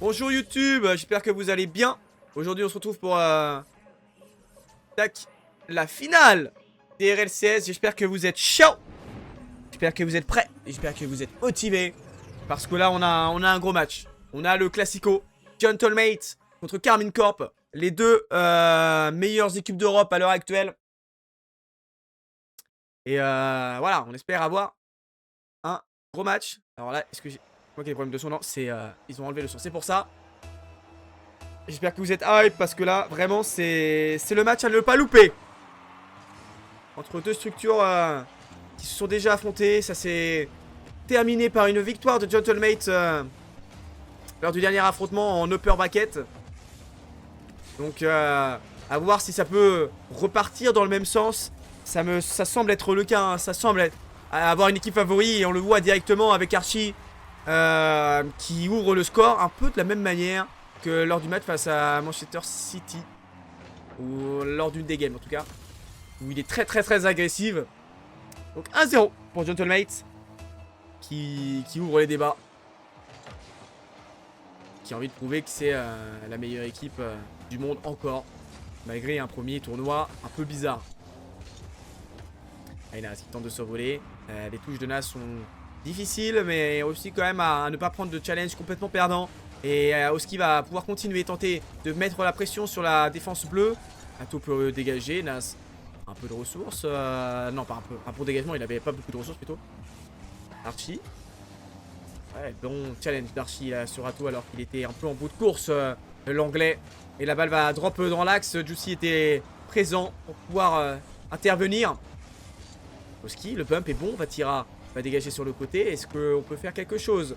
Bonjour YouTube, j'espère que vous allez bien. Aujourd'hui on se retrouve pour tac, la finale des RLCS. J'espère que vous êtes chaud. J'espère que vous êtes prêts. J'espère que vous êtes motivés. Parce que là on a un gros match. On a le Classico Gentlemate contre Karmine Corp. Les deux meilleures équipes d'Europe à l'heure actuelle. Et voilà, on espère avoir un gros match. Alors là, est-ce que j'ai... Moi qui ai des problèmes de son, non, c'est... ils ont enlevé le son, c'est pour ça. J'espère que vous êtes hype parce que là, vraiment, c'est le match à ne pas louper. Entre deux structures qui se sont déjà affrontées. Ça s'est terminé par une victoire de Gentlemate lors du dernier affrontement en upper bracket. Donc, à voir si ça peut repartir dans le même sens. Ça semble être le cas, hein. Ça semble avoir une équipe favori et on le voit directement avec Archie qui ouvre le score un peu de la même manière que lors du match face à Manchester City. Ou lors d'une des games en tout cas. Où il est très agressif. Donc 1-0 pour Gentlemate. Qui ouvre les débats. Qui a envie de prouver que c'est la meilleure équipe du monde encore. Malgré un premier tournoi un peu bizarre. Allez, Nas qui tente de survoler. Les touches de Nas sont difficiles, mais aussi quand même à ne pas prendre de challenge complètement perdant. Et Oski va pouvoir continuer, tenter de mettre la pression sur la défense bleue. Ato peut dégager, Nas un peu de ressources. Non, pas un peu. Un bon dégagement, il avait pas beaucoup de ressources plutôt. Archie. Ouais, bon challenge d'Archie sur Ato alors qu'il était un peu en bout de course, l'anglais. Et la balle va drop dans l'axe. Juicy était présent pour pouvoir intervenir. Oski, le bump est bon. Vatira va dégager sur le côté. Est-ce qu'on peut faire quelque chose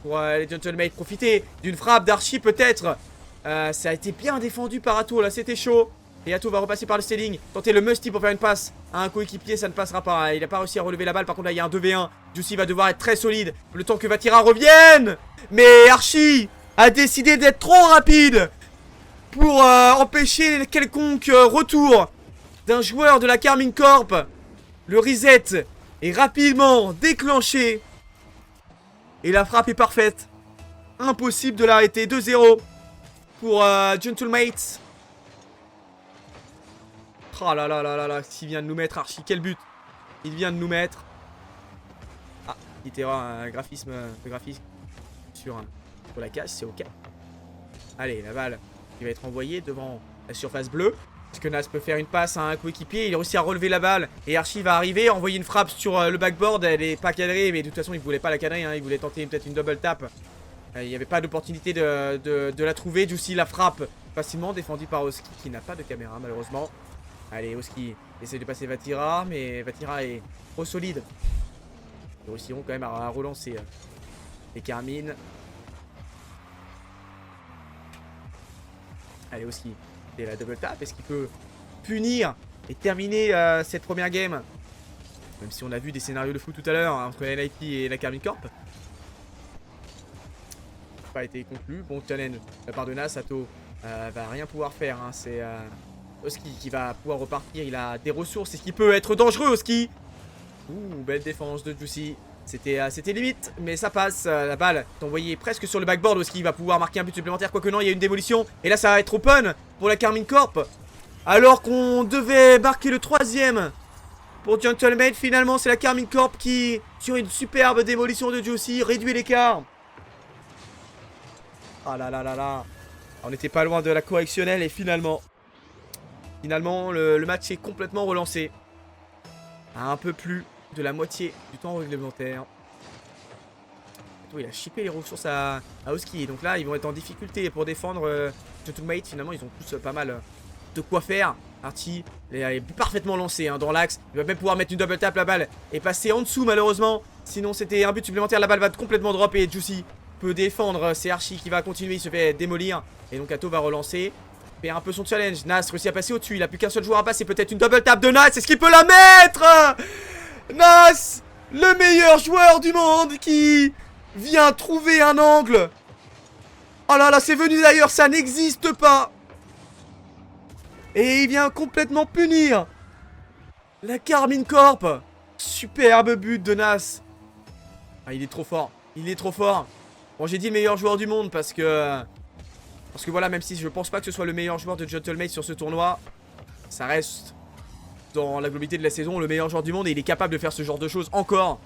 pour les Gentlemate profiter d'une frappe d'Archie peut-être. Ça a été bien défendu par Ato. Là, c'était chaud. Et Ato va repasser par le ceiling. Tenter le musty pour faire une passe à un coéquipier. Ça ne passera pas. Il n'a pas réussi à relever la balle. Par contre, là, il y a un 2v1. Juicy va devoir être très solide. Le temps que Vatira revienne. Mais Archie a décidé d'être trop rapide pour empêcher quelconque retour d'un joueur de la Karmine Corp. Le reset est rapidement déclenché. Et la frappe est parfaite. Impossible de l'arrêter. 2-0 pour Gentlemate. Oh là là là là là. S'il vient de nous mettre, Archie, quel but. Il vient de nous mettre. Ah, il était un graphisme sur la cage, c'est ok. Allez, la balle qui va être envoyée devant la surface bleue. Est-ce que Nas peut faire une passe à un coéquipier? Il a réussi à relever la balle. Et Archie va arriver, envoyer une frappe sur le backboard. Elle est pas cadrée, mais de toute façon, il voulait pas la cadrer. Hein. Il voulait tenter peut-être une double tap. Il n'y avait pas d'opportunité de la trouver. Juicy la frappe facilement, défendu par Oski, qui n'a pas de caméra, malheureusement. Allez, Oski essaie de passer Vatira, mais Vatira est trop solide. Ils réussiront quand même à relancer les Karmine. Allez, Oski. Et la double tap, est-ce qu'il peut punir et terminer cette première game? Même si on a vu des scénarios de fou tout à l'heure hein, entre la NIP et la Karmine Corp. Pas été conclu. Bon challenge de la part de Nas. Ato va rien pouvoir faire. Hein. C'est Oski qui va pouvoir repartir. Il a des ressources. Est-ce qu'il peut être dangereux, Oski? Ouh, belle défense de Juicy. C'était limite, mais ça passe. La balle est envoyée presque sur le backboard. Oski va pouvoir marquer un but supplémentaire. Quoique non, il y a une démolition. Et là, ça va être open pour la Karmine Corp. Alors qu'on devait marquer le troisième pour Gentlemate. Finalement, c'est la Karmine Corp qui, sur une superbe démolition de Juicy, réduit l'écart. Ah là là là là. On n'était pas loin de la correctionnelle et finalement, le match est complètement relancé. À un peu plus de la moitié du temps réglementaire. Il a chippé les ressources à Oski. Donc là, ils vont être en difficulté pour défendre Gentlemate. Finalement, ils ont tous pas mal de quoi faire. Archie est parfaitement lancé hein, dans l'axe. Il va même pouvoir mettre une double tap. La balle est passée en dessous, malheureusement. Sinon, c'était un but supplémentaire. La balle va complètement drop et Juicy peut défendre. C'est Archie qui va continuer. Il se fait démolir. Et donc, Ato va relancer. Faire un peu son challenge. Nas réussit à passer au-dessus. Il a plus qu'un seul joueur à passer. Peut-être une double tap de Nas. Est-ce qu'il peut la mettre? Nas, le meilleur joueur du monde qui vient trouver un angle. Oh là là, c'est venu d'ailleurs, ça n'existe pas. Et il vient complètement punir la Karmine Corp. Superbe but de Nas. Ah, il est trop fort. Il est trop fort. Bon, j'ai dit le meilleur joueur du monde parce que voilà, même si je pense pas que ce soit le meilleur joueur de Gentlemate sur ce tournoi, ça reste dans la globalité de la saison le meilleur joueur du monde et il est capable de faire ce genre de choses encore.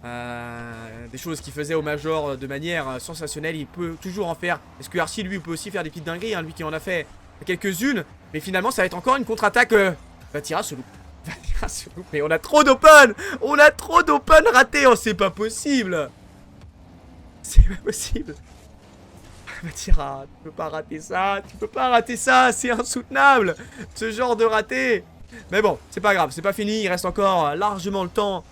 Des choses qu'il faisait au Major de manière sensationnelle, il peut toujours en faire. Est-ce que Archie lui peut aussi faire des petites dingueries, hein, lui qui en a fait quelques-unes. Mais finalement ça va être encore une contre-attaque. Vatira se loupe. Vatira se loupe. Mais on a trop d'open. On a trop d'open ratés. Oh, c'est pas possible. C'est pas possible. Vatira, tu peux pas rater ça. Tu peux pas rater ça. C'est insoutenable. Ce genre de raté. Mais bon, c'est pas grave. C'est pas fini. Il reste encore largement le temps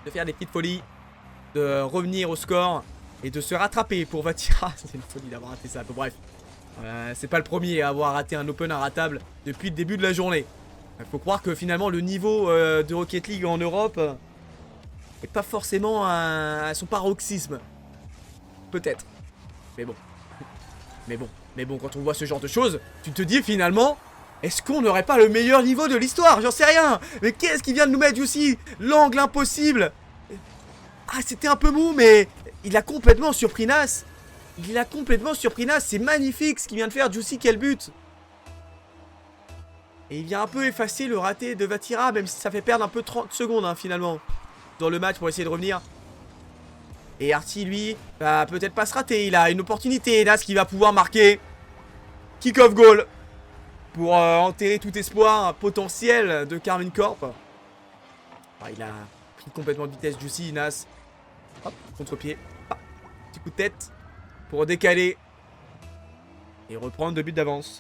de faire des petites folies, de revenir au score et de se rattraper pour Vatira. C'est une folie d'avoir raté ça. Bon, bref, c'est pas le premier à avoir raté un open inratable depuis le début de la journée. Il faut croire que finalement le niveau de Rocket League en Europe est pas forcément à son paroxysme. Peut-être. Mais bon. Mais bon, quand on voit ce genre de choses, tu te dis finalement, est-ce qu'on n'aurait pas le meilleur niveau de l'histoire? J'en sais rien. Mais qu'est-ce qui vient de nous mettre Juicy? L'angle impossible. Ah, c'était un peu mou, mais il a complètement surpris Nas. Il a complètement surpris Nas. C'est magnifique ce qu'il vient de faire. Juicy, quel but. Et il vient un peu effacer le raté de Vatira, même si ça fait perdre un peu 30 secondes, hein, finalement, dans le match pour essayer de revenir. Et Artie, lui, va peut-être pas se rater. Il a une opportunité. Nas qui va pouvoir marquer. Kick-off goal. Pour enterrer tout espoir potentiel de Karmine Corp. Ah, il a pris complètement de vitesse Juicy, Nas. Hop, contre-pied. Ah, petit coup de tête pour décaler. Et reprendre 2 buts d'avance.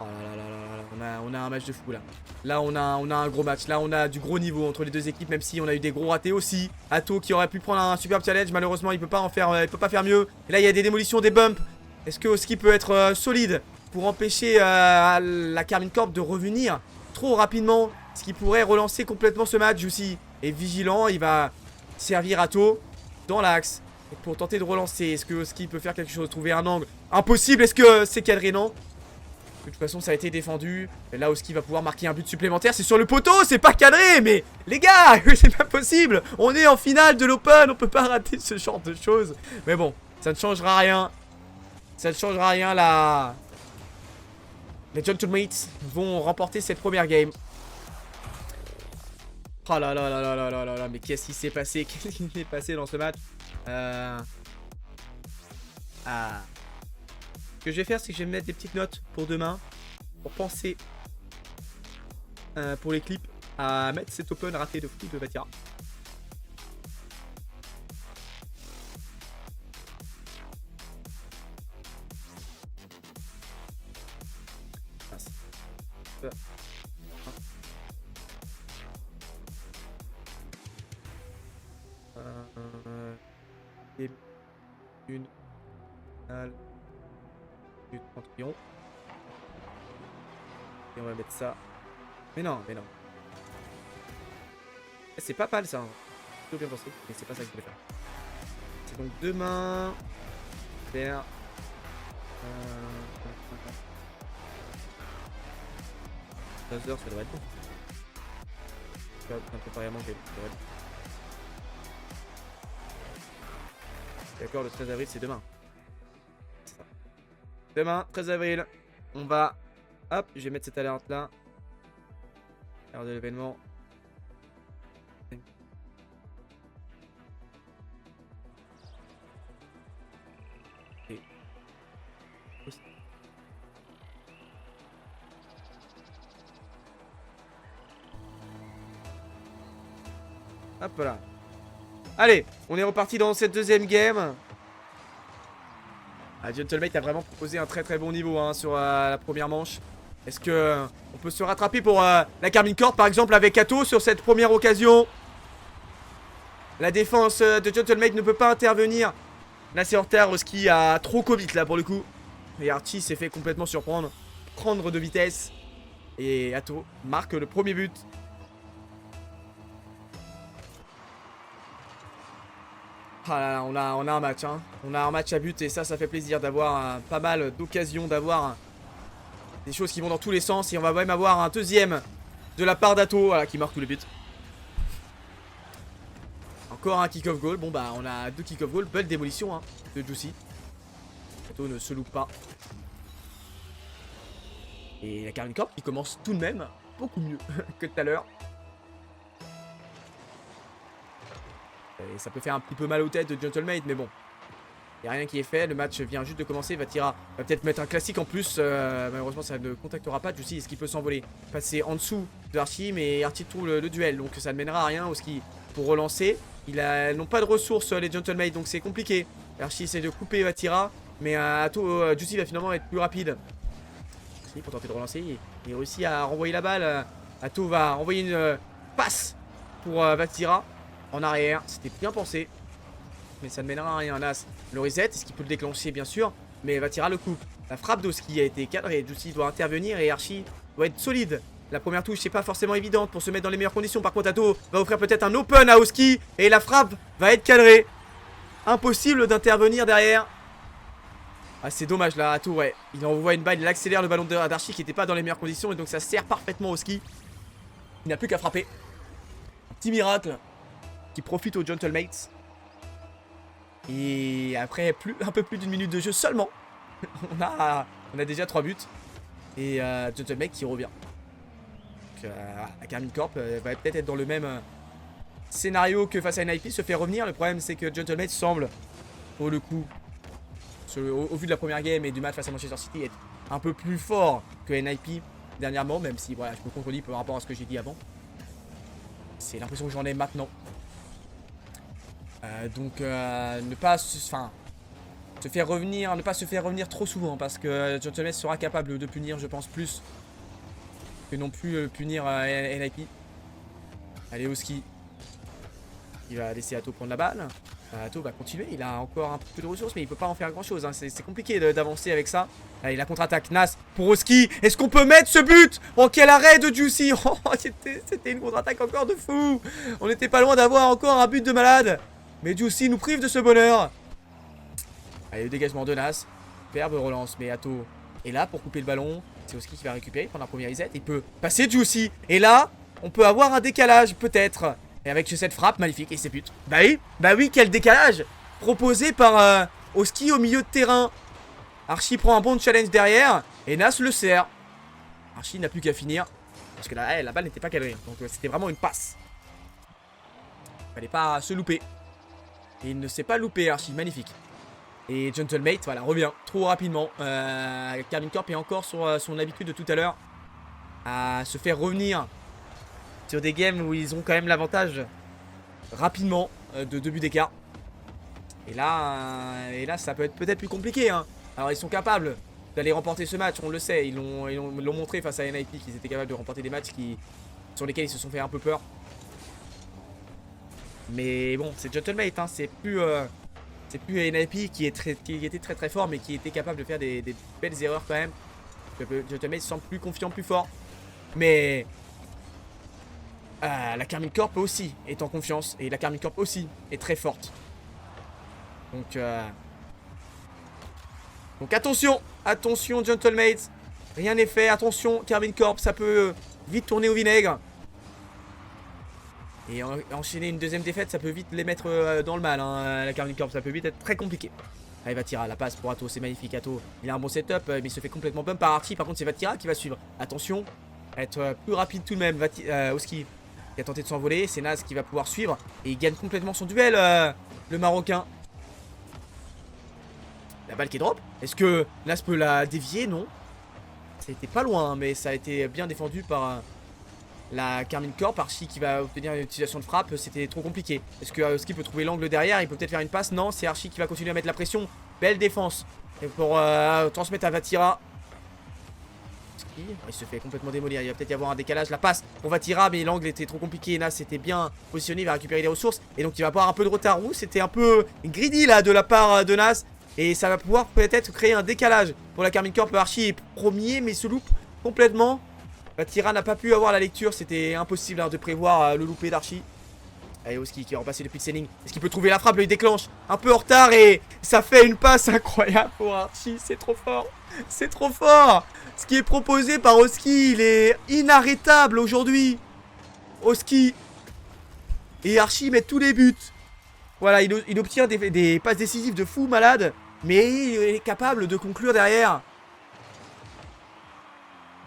Oh là là là là, on a un match de fou là. Là on a un gros match. Là on a du gros niveau entre les deux équipes, même si on a eu des gros ratés aussi. Atto qui aurait pu prendre un superbe challenge, malheureusement il peut pas faire mieux. Et là il y a des démolitions, des bumps. Est-ce que Oski peut être solide pour empêcher la Karmine Corp de revenir trop rapidement, ce qui pourrait relancer complètement ce match? Juicy est vigilant, il va servir Atto dans l'axe pour tenter de relancer. Est-ce que Oski peut faire quelque chose, trouver un angle? Impossible. Est-ce que c'est cadré? Non. De toute façon ça a été défendu. Et là Oski va pouvoir marquer un but supplémentaire. C'est sur le poteau, c'est pas cadré. Mais les gars, c'est pas possible. On est en finale de l'Open, on peut pas rater ce genre de choses. Mais bon, ça ne changera rien. Ça ne changera rien là. Les Gentlemates vont remporter cette première game. Oh là là là là là là là là. Mais qu'est-ce qui s'est passé? Qu'est-ce qui s'est passé dans ce match? Ce que je vais faire, c'est que je vais me mettre des petites notes pour demain, pour penser, pour les clips, à mettre cet open raté de fou de Vatira. Une du 30 millions. Et on va mettre ça. Mais non. C'est pas mal ça. Hein. Plutôt bien pensé, mais c'est pas ça que je voulais faire. C'est donc demain. Faire. 13h, ça devrait être bon. Je vais préparer à manger. D'accord, le 13 avril, c'est demain. Demain, 13 avril, on va... Hop, je vais mettre cette alerte là. L'heure de l'événement. Et... Hop là. Allez, on est reparti dans cette deuxième game. Gentlemate a vraiment proposé un très bon niveau hein, sur la première manche. Est-ce que on peut se rattraper pour la Karmine Corp par exemple avec Atto sur cette première occasion? La défense de Gentlemate ne peut pas intervenir. Là c'est en retard, Oski a trop commit là pour le coup. Et Archie s'est fait complètement surprendre. Prendre de vitesse. Et Atto marque le premier but. Ah là là, on a un match, hein. On a un match à but et ça fait plaisir d'avoir pas mal d'occasions, d'avoir des choses qui vont dans tous les sens. Et on va même avoir un deuxième de la part d'Atto, voilà, qui marque tous les buts. Encore un kick-off goal. Bon bah on a 2 kick-off goal. Belle démolition hein, de Juicy. Ato ne se loupe pas. Et la Carmine Corp qui commence tout de même beaucoup mieux que tout à l'heure. Et ça peut faire un petit peu mal aux têtes de Gentlemate, mais bon. Il n'y a rien qui est fait, le match vient juste de commencer. Vatira va peut-être mettre un classique en plus. Malheureusement, ça ne contactera pas. Juicy, est-ce qu'il peut s'envoler? Passer en dessous de Archie, mais Archie trouve le duel. Donc ça ne mènera à rien. Oski pour relancer. Ils n'ont pas de ressources, les Gentlemate, donc c'est compliqué. Archie essaie de couper Vatira, mais Juicy va finalement être plus rapide. Pour tenter de relancer, il réussit à renvoyer la balle. Ato va renvoyer une passe pour Vatira en arrière. C'était bien pensé, mais ça ne mènera à rien. Nas le reset, est-ce qu'il peut le déclencher? Bien sûr, mais Vatira le coupe. La frappe d'Oski a été cadrée. Juicy doit intervenir et Archie doit être solide. La première touche, c'est pas forcément évidente pour se mettre dans les meilleures conditions. Par contre, Ato va offrir peut-être un open à Oski et la frappe va être cadrée. Impossible d'intervenir derrière. Ah c'est dommage là, Ato ouais, il envoie une balle, il accélère le ballon d'Archie qui n'était pas dans les meilleures conditions et donc ça sert parfaitement au ski. Il n'a plus qu'à frapper. Un petit miracle qui profite aux Gentlemates. Et après un peu plus d'une minute de jeu seulement, on a déjà 3 buts. Et Gentlemate qui revient. Donc la Carmine Corp va peut-être être dans le même scénario que face à NIP, se fait revenir. Le problème c'est que Gentlemate semble, pour le coup, au vu de la première game et du match face à Manchester City, être un peu plus fort que NIP dernièrement, même si voilà, je me contredis par rapport à ce que j'ai dit avant. C'est l'impression que j'en ai maintenant. Donc ne pas se faire revenir, ne pas se faire revenir trop souvent parce que Gentleman sera capable de punir, je pense, plus que non plus punir NIP. Allez au ski. Il va laisser Ato prendre la balle. Ato va continuer, il a encore un peu de ressources mais il peut pas en faire grand chose hein. C'est compliqué d'avancer avec ça. Allez la contre-attaque, Nas pour Oski. Est-ce qu'on peut mettre ce but? Oh quel arrêt de Juicy. Oh, c'était une contre-attaque encore de fou. On n'était pas loin d'avoir encore un but de malade. Mais Juicy nous prive de ce bonheur. Allez le dégagement de Nas. Superbe relance mais Ato est là pour couper le ballon. C'est Oski qui va récupérer, prendre un premier reset. Il peut passer Juicy. Et là on peut avoir un décalage peut-être. Et avec cette frappe magnifique et ses buts. Bah oui, quel décalage proposé par Oski au milieu de terrain. Archie prend un bon challenge derrière et Nas le sert. Archie n'a plus qu'à finir parce que là, la balle n'était pas cadrée. Donc c'était vraiment une passe. Fallait pas se louper. Et il ne s'est pas loupé Archie, magnifique. Et Gentlemate, voilà, revient trop rapidement. Carmine Corp est encore sur son habitude de tout à l'heure à se faire revenir sur des games où ils ont quand même l'avantage rapidement de 2 buts d'écart. Et là ça peut être peut-être plus compliqué hein. Alors ils sont capables d'aller remporter ce match, on le sait. Ils l'ont montré face à NIP qu'ils étaient capables de remporter des matchs sur lesquels ils se sont fait un peu peur. Mais bon, c'est Gentlemate hein. C'est plus NIP qui était très très fort mais qui était capable de faire des belles erreurs quand même. Gentlemate se sent plus confiant, plus fort. Mais la Carmine Corp aussi est en confiance. Et la Carmine Corp aussi est très forte. Donc attention. Attention Gentlemates. Rien n'est fait. Attention Carmine Corp. Ça peut vite tourner au vinaigre. Et enchaîner une deuxième défaite, ça peut vite les mettre dans le mal hein, la Carmine Corp. Ça peut vite être très compliqué. Allez Vatira, la passe pour Ato, c'est magnifique Ato. Il a un bon setup mais il se fait complètement bump par Archie. Par contre c'est Vatira qui va suivre. Attention. Être plus rapide tout de même. Oski qui a tenté de s'envoler, c'est Nas qui va pouvoir suivre et il gagne complètement son duel, le Marocain. La balle qui drop, est-ce que Nas peut la dévier? Non, ça a été pas loin mais ça a été bien défendu par la Carmine Corp. Archie qui va obtenir une utilisation de frappe, c'était trop compliqué. Est-ce que Oski peut trouver l'angle derrière? Il peut peut-être faire une passe? Non, c'est Archie qui va continuer à mettre la pression. Belle défense et pour transmettre à Vatira. Il se fait complètement démolir, il va peut-être y avoir un décalage. La passe, on va tirer mais l'angle était trop compliqué. Nas était bien positionné, il va récupérer les ressources. Et donc il va avoir un peu de retard. C'était un peu greedy là de la part de Nas. Et ça va pouvoir peut-être créer un décalage pour la Carmine Corp. Archie est premier mais il se loupe complètement. Vatira n'a pas pu avoir la lecture, c'était impossible hein, de prévoir le loupé d'Archie. Allez Oski qui est repassé depuis le ceiling. Est-ce qu'il peut trouver la frappe? Il déclenche un peu en retard et ça fait une passe incroyable pour Archie. C'est trop fort. C'est trop fort. Ce qui est proposé par Oski, il est inarrêtable aujourd'hui. Oski et Archie mettent tous les buts. Voilà, il obtient des passes décisives de fou malade. Mais il est capable de conclure derrière.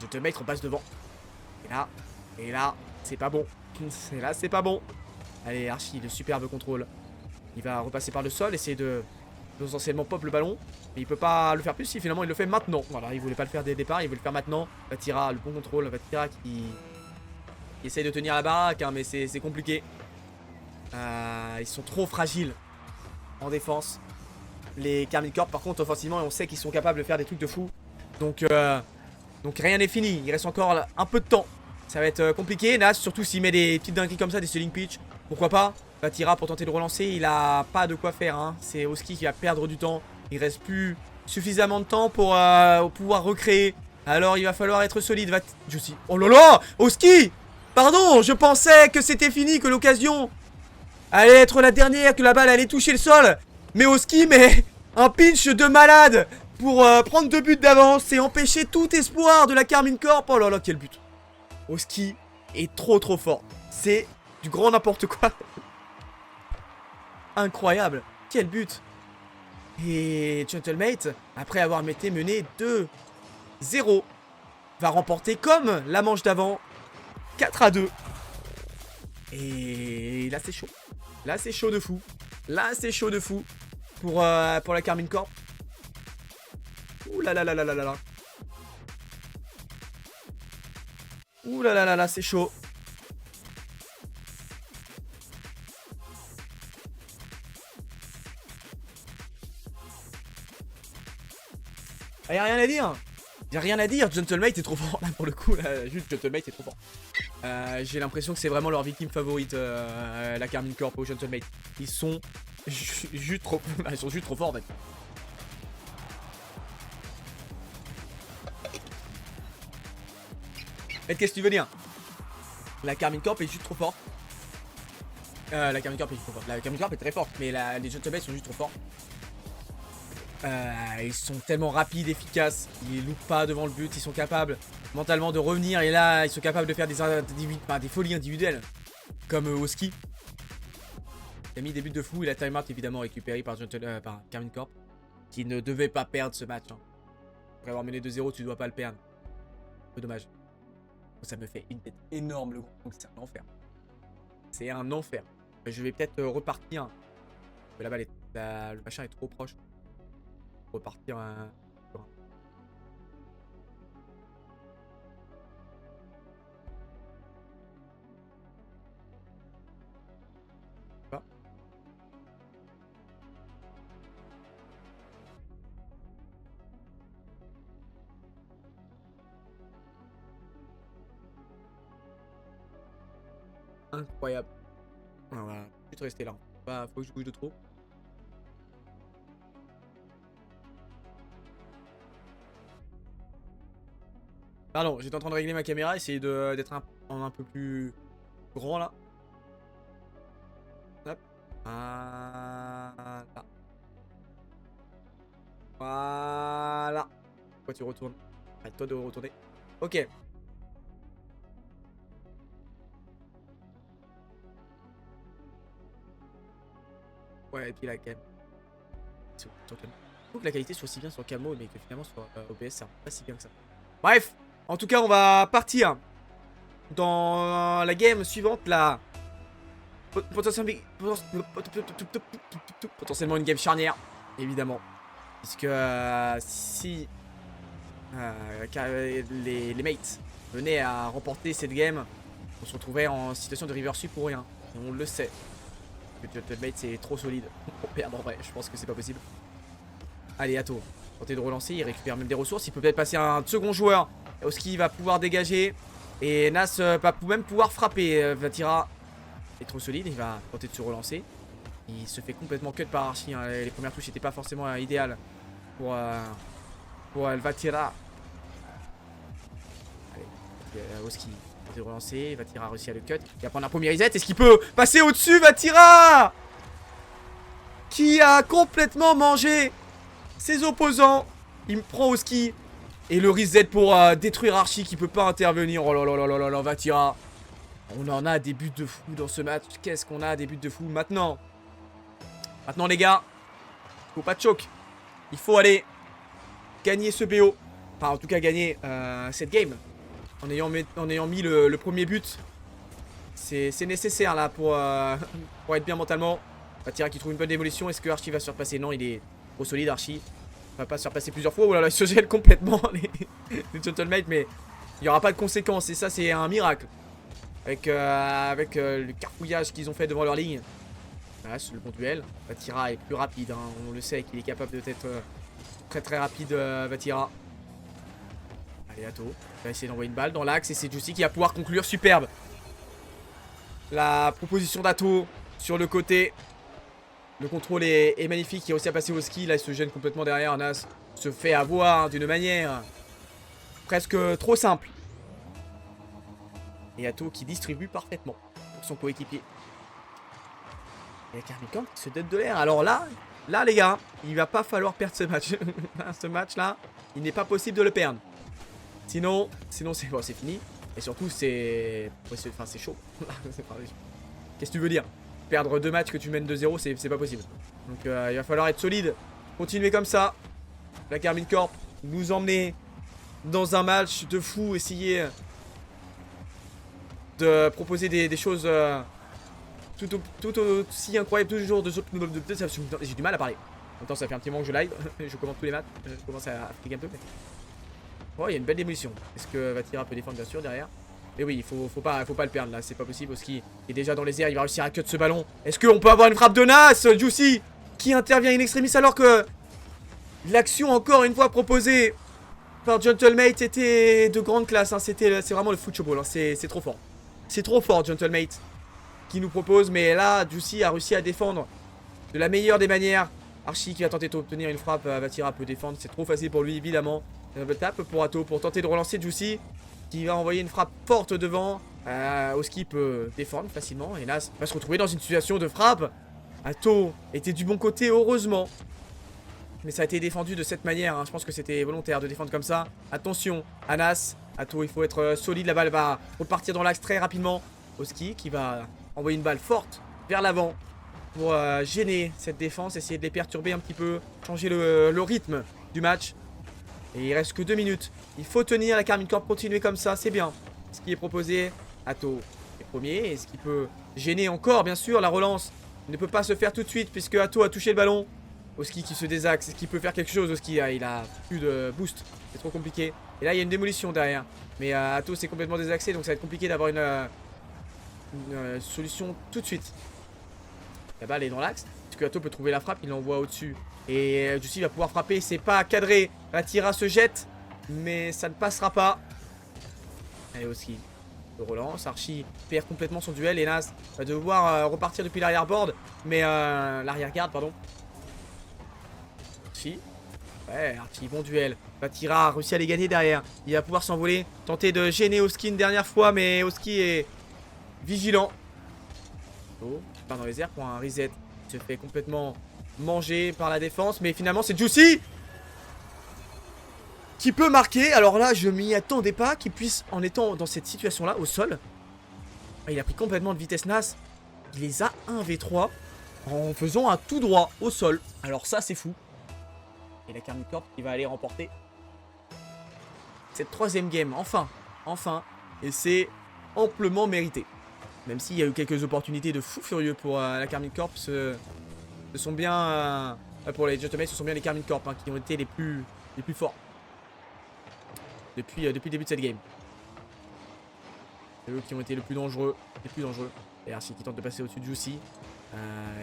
Gentlemate repasse devant. Et là, c'est pas bon. Là, c'est pas bon. Allez, Archie, le superbe contrôle. Il va repasser par le sol, essayer de potentiellement pop le ballon. Mais il peut pas le faire plus si finalement il le fait maintenant. Voilà, il voulait pas le faire dès le départ, il veut le faire maintenant. Vatira, le bon contrôle. Vatira qui essaye de tenir la baraque, hein, mais c'est compliqué. Ils sont trop fragiles en défense. Les Karmine Corp, par contre, offensivement, on sait qu'ils sont capables de faire des trucs de fou. Donc rien n'est fini. Il reste encore un peu de temps. Ça va être compliqué. Nas, surtout s'il met des petites dingueries comme ça, des stealing pitch. Pourquoi pas. Vatira pour tenter de relancer. Il a pas de quoi faire. Hein. C'est Oski qui va perdre du temps. Il reste plus suffisamment de temps pour pouvoir recréer. Alors il va falloir être solide. Oh là là, Oski. Pardon, je pensais que c'était fini, que l'occasion allait être la dernière, que la balle allait toucher le sol. Mais Oski, mais un pinch de malade pour prendre 2 buts d'avance et empêcher tout espoir de la Karmine Corp. Oh là là, quel but. Oski est trop fort. C'est du grand n'importe quoi. Incroyable. Quel but. Et Gentlemate, après avoir été mené 2-0, va remporter comme la manche d'avant 4-2. Et là c'est chaud. Là c'est chaud de fou. Là c'est chaud de fou pour la Karmine Corp. Ouh là là là là là là. Ouh là là là là, c'est chaud. Ah, y'a rien à dire. Y'a rien à dire, Gentlemate est trop fort. Là pour le coup, là, juste Gentlemate est trop fort. J'ai l'impression que c'est vraiment leur victime favorite, la Karmine Corp au Gentlemate. Ils sont juste trop forts en fait. Mais qu'est-ce que tu veux dire? La Karmine Corp est juste trop forte. La Karmine Corp est juste trop forte. La Karmine Corp est très forte, mais les Gentlemate sont juste trop forts. Ils sont tellement rapides, efficaces. Ils loupent pas devant le but. Ils sont capables mentalement de revenir. Et là, ils sont capables de faire des folies individuelles. Comme Oski. Il a mis des buts de fou. Et la timeout évidemment récupérée par Karmine Corp. Qui ne devait pas perdre ce match. Hein. Après avoir mené 2-0, tu dois pas le perdre. Un peu dommage. Ça me fait une tête énorme le groupe. Donc c'est un enfer. C'est un enfer. Je vais peut-être repartir. Mais là-bas, le machin est trop proche. Repartir incroyable. Voilà, juste rester là. Faut que je bouge de trop. Pardon, j'étais en train de régler ma caméra, essayer d'être un peu plus grand là. Hop. Voilà. Voilà. Pourquoi tu retournes? Arrête-toi de retourner. Ok. Ouais, et puis la cam. Faut que la qualité soit aussi bien sur camo, mais que finalement sur OBS, ça va pas si bien que ça. Bref. En tout cas, on va partir dans la game suivante, là. Potentiellement une game charnière, évidemment. Puisque si les mates venaient à remporter cette game, on se retrouverait en situation de river sweep pour rien. Et on le sait. Le mate c'est trop solide pour perdre en vrai. Je pense que c'est pas possible. Allez, Atto. Tenter de relancer, il récupère même des ressources. Il peut peut-être passer un second joueur. Oski va pouvoir dégager. Et Nas va même pouvoir frapper. Vatira est trop solide. Il va tenter de se relancer. Il se fait complètement cut par Archie. Hein. Les premières touches n'étaient pas forcément idéales pour Vatira. Allez, Oski va se relancer. Vatira a réussi à le cut. Il va prendre un premier reset. Est-ce qu'il peut passer au-dessus, Vatira? Qui a complètement mangé ses opposants. Il me prend Oski. Et le reset pour détruire Archie qui peut pas intervenir. Oh là là là là là, Vatira. On en a des buts de fou dans ce match. Qu'est-ce qu'on a des buts de fou maintenant? Maintenant les gars, faut pas de choc. Il faut aller gagner ce BO. Enfin en tout cas gagner cette game. En ayant mis le premier but. C'est nécessaire là pour être bien mentalement. Vatira qui trouve une bonne démolition. Est-ce que Archie va se faire passer? Non, il est trop solide Archie. Il va pas se faire passer plusieurs fois. Oh là là, il se gèle complètement les Gentlemates. Mais il n'y aura pas de conséquences. Et ça c'est un miracle. Avec le carpouillage qu'ils ont fait devant leur ligne. Voilà, c'est le bon duel. Vatira est plus rapide, hein. On le sait qu'il est capable d'être très très rapide, Vatira. Allez, Atto, il va essayer d'envoyer une balle dans l'axe et c'est Juicy qui va pouvoir conclure. Superbe. La proposition d'Atto sur le côté. Le contrôle est magnifique. Il a aussi à passer au ski. Là, il se gêne complètement derrière. Nas se fait avoir d'une manière presque trop simple. Et Atto qui distribue parfaitement pour son coéquipier. Et Karmikan qui se donne de l'air. Alors là les gars, il va pas falloir perdre ce match. Ce match là, il n'est pas possible de le perdre. Sinon c'est bon, c'est fini. Et surtout c'est chaud. Qu'est-ce que tu veux dire? Perdre 2 matchs que tu mènes 2-0, c'est pas possible. Donc il va falloir être solide. Continuer comme ça. La Karmine Corp nous emmener dans un match de fou. Essayer de proposer des choses tout aussi incroyables toujours. J'ai du mal à parler. En même temps, ça fait un petit moment que je live. Je commente tous les matchs. Je commence à fliquer un peu. Mais... oh, il y a une belle démolition. Est-ce que Vatira peut défendre bien sûr derrière? Mais oui, faut pas le perdre là. C'est pas possible. Oski est déjà dans les airs. Il va réussir à cut ce ballon. Est-ce qu'on peut avoir une frappe de Nas? Juicy qui intervient in extremis alors que l'action encore une fois proposée par Gentlemate était de grande classe. Hein. C'est vraiment le football. Hein. C'est trop fort. C'est trop fort, Gentlemate qui nous propose. Mais là, Juicy a réussi à défendre de la meilleure des manières. Archie qui va tenter d'obtenir une frappe. Vatira peut défendre. C'est trop facile pour lui, évidemment. Tape pour Atto pour tenter de relancer Juicy qui va envoyer une frappe forte devant. Oski peut défendre facilement. Et là, va se retrouver dans une situation de frappe. Atto était du bon côté, heureusement. Mais ça a été défendu de cette manière. Hein. Je pense que c'était volontaire de défendre comme ça. Attention, Anas. Atto, il faut être solide. La balle va repartir dans l'axe très rapidement. Oski qui va envoyer une balle forte vers l'avant pour gêner cette défense. Essayer de les perturber un petit peu. Changer le rythme du match. Et il reste que 2 minutes. Il faut tenir. La Karmine Corp continuer comme ça. C'est bien. Ce qui est proposé. Atto est premier. Est-ce qu'il peut gêner encore? Bien sûr, la relance ne peut pas se faire tout de suite puisque Atto a touché le ballon. Oski qui se désaxe. Est-ce qu'il peut faire quelque chose? Oski, il a plus de boost. C'est trop compliqué. Et là, il y a une démolition derrière. Mais Atto s'est complètement désaxé. Donc ça va être compliqué d'avoir une solution tout de suite. La balle est dans l'axe. Est-ce que Atto peut trouver la frappe? Il l'envoie au-dessus. Et Juicy va pouvoir frapper. C'est pas cadré. Vatira se jette. Mais ça ne passera pas. Allez, Oski. Le relance. Archie perd complètement son duel. Et Nas va devoir repartir depuis l'arrière-board. Mais l'arrière-garde, pardon. Archie. Ouais, Archie, bon duel. Vatira a réussi à les gagner derrière. Il va pouvoir s'envoler. Tenter de gêner Oski une dernière fois. Mais Oski est vigilant. Oh, il part dans les airs pour un reset. Il se fait complètement manger par la défense. Mais finalement, c'est Juicy qui peut marquer. Alors là, je m'y attendais pas qu'il puisse, en étant dans cette situation-là, au sol. Il a pris complètement de vitesse Nas. Il les a 1v3 en faisant un tout droit au sol. Alors ça, c'est fou. Et la Karmine Corp qui va aller remporter cette 3ème game. Enfin. Et c'est amplement mérité. Même s'il y a eu quelques opportunités de fou furieux pour la Karmine Corp. Ce sont bien... pour les Gentlemen, ce sont bien les Karmine Corp qui ont été les plus forts. Depuis le début de cette game. C'est eux qui ont été les plus dangereux. Et Archie qui tente de passer au-dessus de Juicy.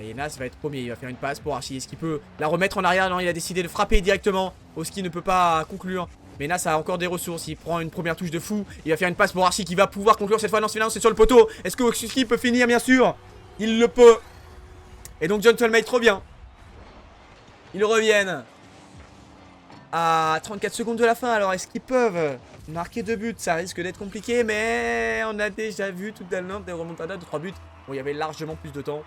Et Nas va être premier. Il va faire une passe pour Archie. Est-ce qu'il peut la remettre en arrière? Non, il a décidé de frapper directement. Oski ne peut pas conclure. Mais Nas a encore des ressources. Il prend une première touche de fou. Il va faire une passe pour Archie qui va pouvoir conclure cette fois. Non, c'est sur le poteau. Est-ce que Oski peut finir? Bien sûr. Il le peut. Et donc Gentlemate revient. Ils reviennent à 34 secondes de la fin. Alors est-ce qu'ils peuvent marquer 2 buts? Ça risque d'être compliqué. Mais on a déjà vu tout à l'heure des remontadas de 3 buts. Bon, il y avait largement plus de temps.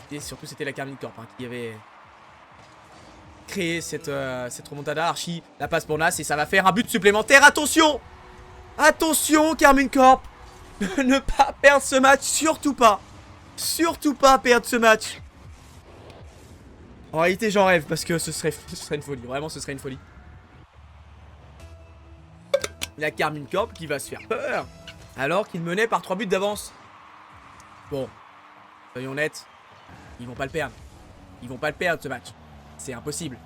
Et surtout c'était la Karmine Corp qui avait créé cette remontada. Archie, la passe pour Nas et ça va faire un but supplémentaire. Attention! Attention Karmine Corp! Ne pas perdre ce match, surtout pas. surtout pas perdre ce match. En réalité, j'en rêve parce que ce serait une folie. Vraiment, ce serait une folie. Il y a Karmine Corp qui va se faire peur alors qu'il menait par 3 buts d'avance. Bon, soyons honnêtes, ils vont pas le perdre. Ils vont pas le perdre ce match. C'est impossible.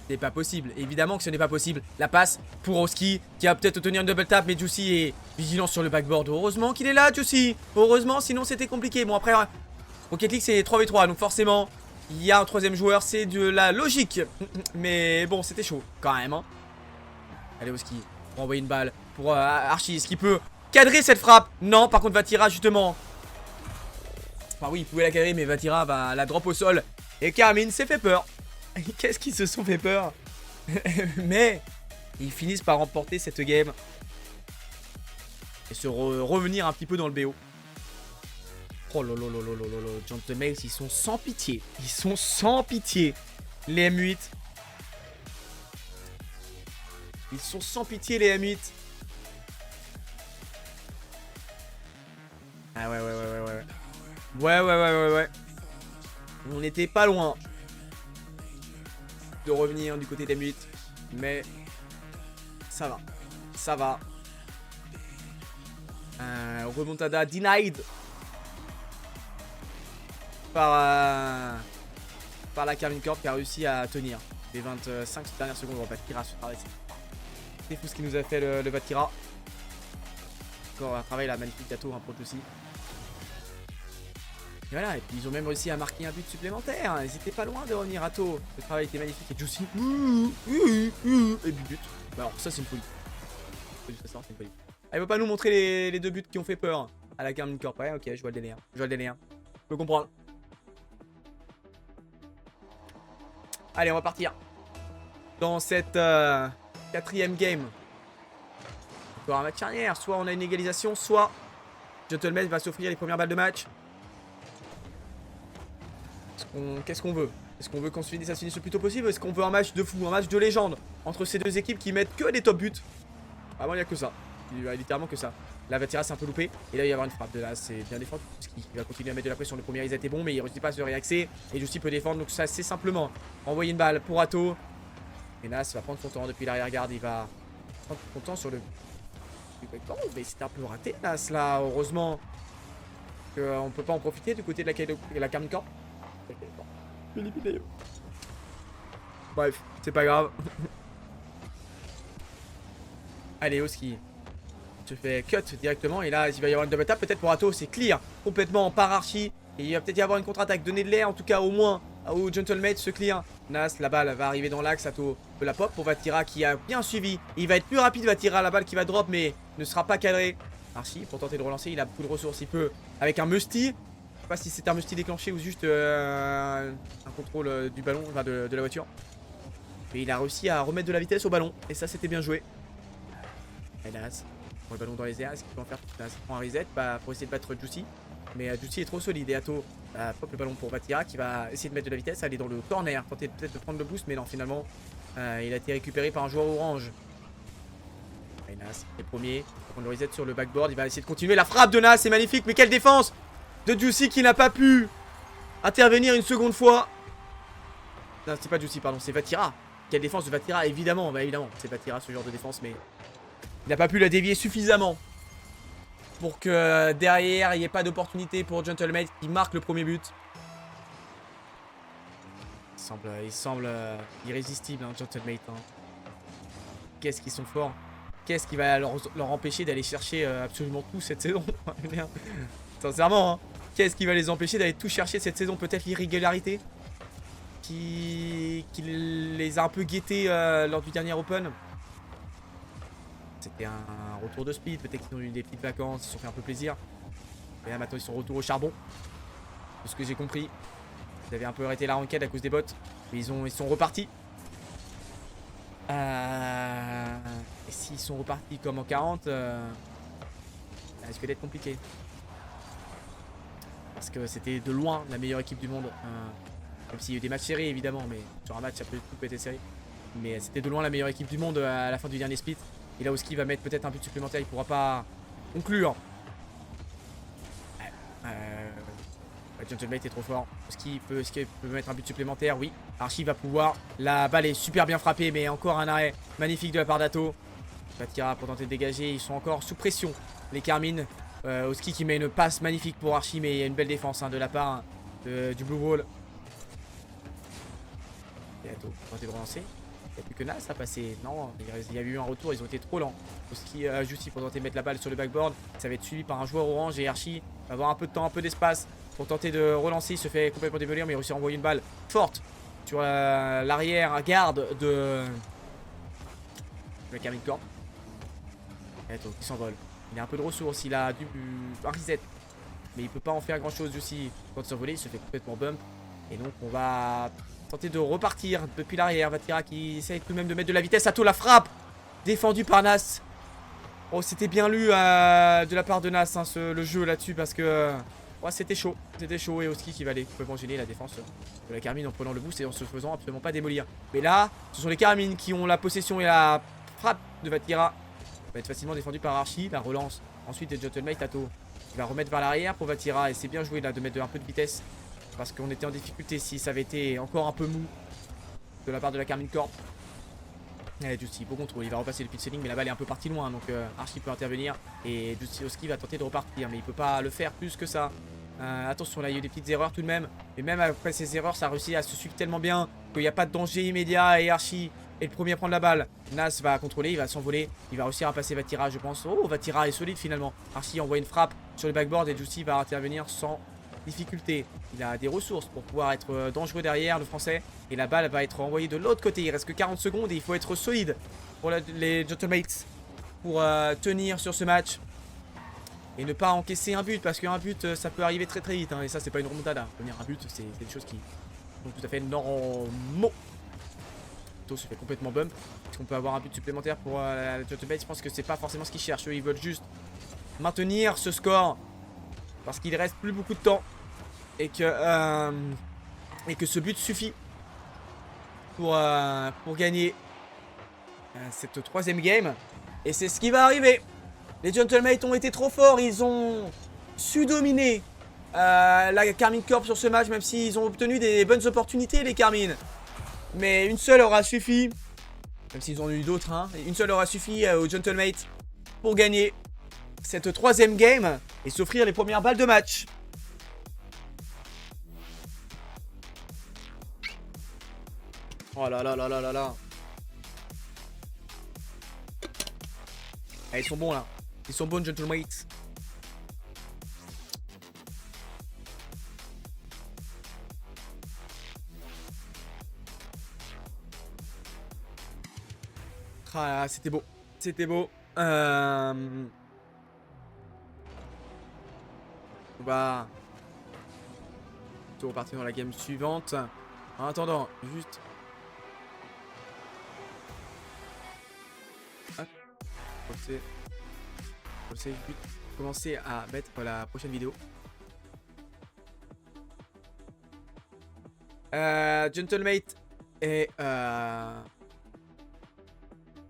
C'est pas possible. Évidemment que ce n'est pas possible. La passe pour Oski qui va peut-être obtenir une double tap, mais Juicy est vigilant sur le backboard. Heureusement qu'il est là, Juicy. Heureusement, sinon c'était compliqué. Bon, après, Rocket League c'est 3v3, donc forcément, il y a un troisième joueur. C'est de la logique. Mais bon, c'était chaud quand même. Hein. Allez, Oski, pour envoyer une balle pour Archie. Est-ce qu'il peut cadrer cette frappe? Non, par contre, Vatira, justement. Enfin, oui, il pouvait la cadrer, mais Vatira va la drop au sol. Et Carmine s'est fait peur. Qu'est-ce qu'ils se sont fait peur? Mais ils finissent par remporter cette game et se revenir un petit peu dans le BO. Oh lololololololo, Gentlemen, ils sont sans pitié. Ils sont sans pitié. Les M8. Ils sont sans pitié, les M8. Ah ouais. Ouais. On n'était pas loin de revenir du côté des M8, mais ça va. Remontada denied par la Karmine Corp qui a réussi à tenir les 25 dernières secondes. On va Vatira se faire. C'est fou ce qu'il nous a fait le Vatira. Encore un travail là, magnifique Gato, un proche aussi. Et voilà, et puis ils ont même réussi à marquer un but supplémentaire. Ils étaient pas loin de revenir à tôt. Le travail était magnifique. Et Juicy. Et but. Bah alors, ça, c'est une folie. C'est une folie. Ah, il veut pas nous montrer les deux buts qui ont fait peur à la Karmine Corp. Ouais, ok, je vois le délire. Je peux comprendre. Allez, on va partir. Dans cette 4ème game. Encore un match charnière. Soit on a une égalisation, soit Gentleman va s'offrir les premières balles de match. Qu'est-ce qu'on veut? Est-ce qu'on veut qu'on se finisse, ça se finisse le plus tôt possible? Est-ce qu'on veut un match de fou, un match de légende entre ces deux équipes qui mettent que des top buts? Vraiment, il n'y a que ça. Il y a littéralement que ça. La Vatira c'est un peu loupé. Et là, il va y avoir une frappe de là. C'est bien défendu. Il va continuer à mettre de la pression. Le premier, ils étaient bons, mais il ne réussit pas à se réaxer. Et Juicy peut défendre. Donc, ça, c'est simplement envoyer une balle pour Atto. Et Nas va prendre son temps depuis l'arrière-garde. Il va prendre son temps sur le. Mais c'était un peu raté, Nas, là. Heureusement qu'on ne peut pas en profiter du côté de la Karmine Corp. Bref, c'est pas grave. Allez, Oski se fait cut directement. Et là, il va y avoir une double tap peut-être pour Atto. C'est clear complètement par Archie. Et il va peut-être y avoir une contre-attaque. Donner de l'air en tout cas au moins au Gentleman se clear. Nas, la balle va arriver dans l'axe. Atto peut la pop pour Vatira qui a bien suivi. Il va être plus rapide Vatira. La balle qui va drop mais ne sera pas cadré. Archie pour tenter de relancer. Il a beaucoup de ressources. Il peut avec un musty. Je sais pas si c'est un musty déclenché ou juste un contrôle du ballon, enfin de la voiture. Mais il a réussi à remettre de la vitesse au ballon. Et ça, c'était bien joué. Et Nas, pour le ballon dans les airs, est-ce qu'il peut en faire? Nas prend un reset pour essayer de battre Juicy. Mais Juicy est trop solide. Et Atto pop le ballon pour Vatira qui va essayer de mettre de la vitesse. Aller dans le corner, tenter peut-être de prendre le boost. Mais non, finalement, il a été récupéré par un joueur orange. Et Nas est premier. On prend le reset sur le backboard. Il va essayer de continuer. La frappe de Nas, c'est magnifique. Mais quelle défense de Juicy qui n'a pas pu intervenir une seconde fois. Non, c'est pas Juicy, pardon, c'est Vatira. Quelle défense de Vatira, évidemment. Bah évidemment, c'est Vatira ce genre de défense, mais il n'a pas pu la dévier suffisamment pour que derrière il n'y ait pas d'opportunité pour Gentleman qui marque le premier but. Il semble irrésistible, hein, Gentleman. Hein. Qu'est-ce qu'ils sont forts. Qu'est-ce qui va leur empêcher d'aller chercher absolument tout cette saison. Sincèrement, hein. Qu'est-ce qui va les empêcher d'aller tout chercher cette saison? Peut-être l'irrégularité qui les a un peu guettés lors du dernier Open. C'était un retour de speed. Peut-être qu'ils ont eu des petites vacances, ils se sont fait un peu plaisir. Et là maintenant ils sont retour au charbon. De ce que j'ai compris. Ils avaient un peu arrêté la ranked à cause des bots. Mais ils sont repartis. Et s'ils sont repartis comme en 40, ça risque d'être compliqué. Parce que c'était de loin la meilleure équipe du monde. Même s'il y a eu des matchs serrés évidemment, mais sur un match ça peut être serré. Mais c'était de loin la meilleure équipe du monde à la fin du dernier split. Et là Oski va mettre peut-être un but supplémentaire, il pourra pas conclure. Gentlemate est trop fort. Est-ce qu'il peut mettre un but supplémentaire? Oui. Archie va pouvoir. La balle est super bien frappée, mais encore un arrêt magnifique de la part d'Atto. Vatira pour tenter de dégager. Ils sont encore sous pression. Les Carmine. Oski qui met une passe magnifique pour Archie, mais il y a une belle défense de la part du Blue Wall. Et Atto, tenter de relancer. Il n'y a plus que Nas à passer. Non, il y a eu un retour, ils ont été trop lents. Oski, Justy pour tenter de mettre la balle sur le backboard. Ça va être suivi par un joueur orange et Archie va avoir un peu de temps, un peu d'espace pour tenter de relancer. Il se fait complètement démolir, mais il réussit à envoyer une balle forte sur l'arrière garde de la Carmine Corp. Et Atto qui s'envole. Il a un peu de ressources, il a un reset. Mais il peut pas en faire grand chose aussi. Quand il s'envole, il se fait complètement bump. Et donc on va tenter de repartir depuis l'arrière. Vatira qui essaye tout de même de mettre de la vitesse. Atto la frappe. Défendu par Nas. Oh, c'était bien lu de la part de Nas, hein, le jeu là-dessus. Parce que ouais, c'était chaud. C'était chaud. Et Oski qui va aller complètement gêner la défense de la Carmine en prenant le boost et en se faisant absolument pas démolir. Mais là, ce sont les Carmine qui ont la possession et la frappe de Vatira. Va être facilement défendu par Archie. La relance ensuite de Gentlemate. Atto qui va remettre vers l'arrière pour Vatira. Et c'est bien joué là de mettre un peu de vitesse. Parce qu'on était en difficulté si ça avait été encore un peu mou de la part de la Carmine Corp. Allez, Justy, beau contrôle, il va repasser le pit ceiling, mais la balle est un peu partie loin, donc Archie peut intervenir. Et Justy Oski va tenter de repartir, mais il peut pas le faire plus que ça. Attention, là il y a eu des petites erreurs tout de même. Et même après ces erreurs, ça a réussi à se suivre tellement bien qu'il n'y a pas de danger immédiat. Et Archie est le premier à prendre la balle. Nas va contrôler, il va s'envoler. Il va réussir à passer Vatira, je pense. Oh, Vatira est solide finalement. Archie envoie une frappe sur le backboard et Justy va intervenir sans difficulté. Il a des ressources pour pouvoir être dangereux derrière le français. Et la balle va être envoyée de l'autre côté. Il reste que 40 secondes et il faut être solide pour les Gentlemates pour tenir sur ce match. Et ne pas encaisser un but. Parce qu'un but ça peut arriver très très vite, hein. Et ça c'est pas une remontada. Tenir un but c'est des choses qui sont tout à fait normaux. Atto se fait complètement bump. Est-ce qu'on peut avoir un but supplémentaire pour les Gentlemates? Je pense que c'est pas forcément ce qu'ils cherchent. Eux ils veulent juste maintenir ce score. Parce qu'il reste plus beaucoup de temps. Et que ce but suffit pour gagner cette troisième game. Et c'est ce qui va arriver. Les Gentlemates ont été trop forts. Ils ont su dominer la Carmine Corp sur ce match. Même s'ils ont obtenu des bonnes opportunités, les Carmine. Mais une seule aura suffi. Même s'ils en ont eu d'autres, hein. Une seule aura suffi aux Gentlemates pour gagner cette troisième game et s'offrir les premières balles de match. Oh là là là là là là. Ah, ils sont bons là. Ils sont bons, Gentlemates. Ah, c'était beau. C'était beau. On va repartir dans la game suivante. En attendant, juste... Hop. Commencer à mettre la prochaine vidéo. Gentlemate est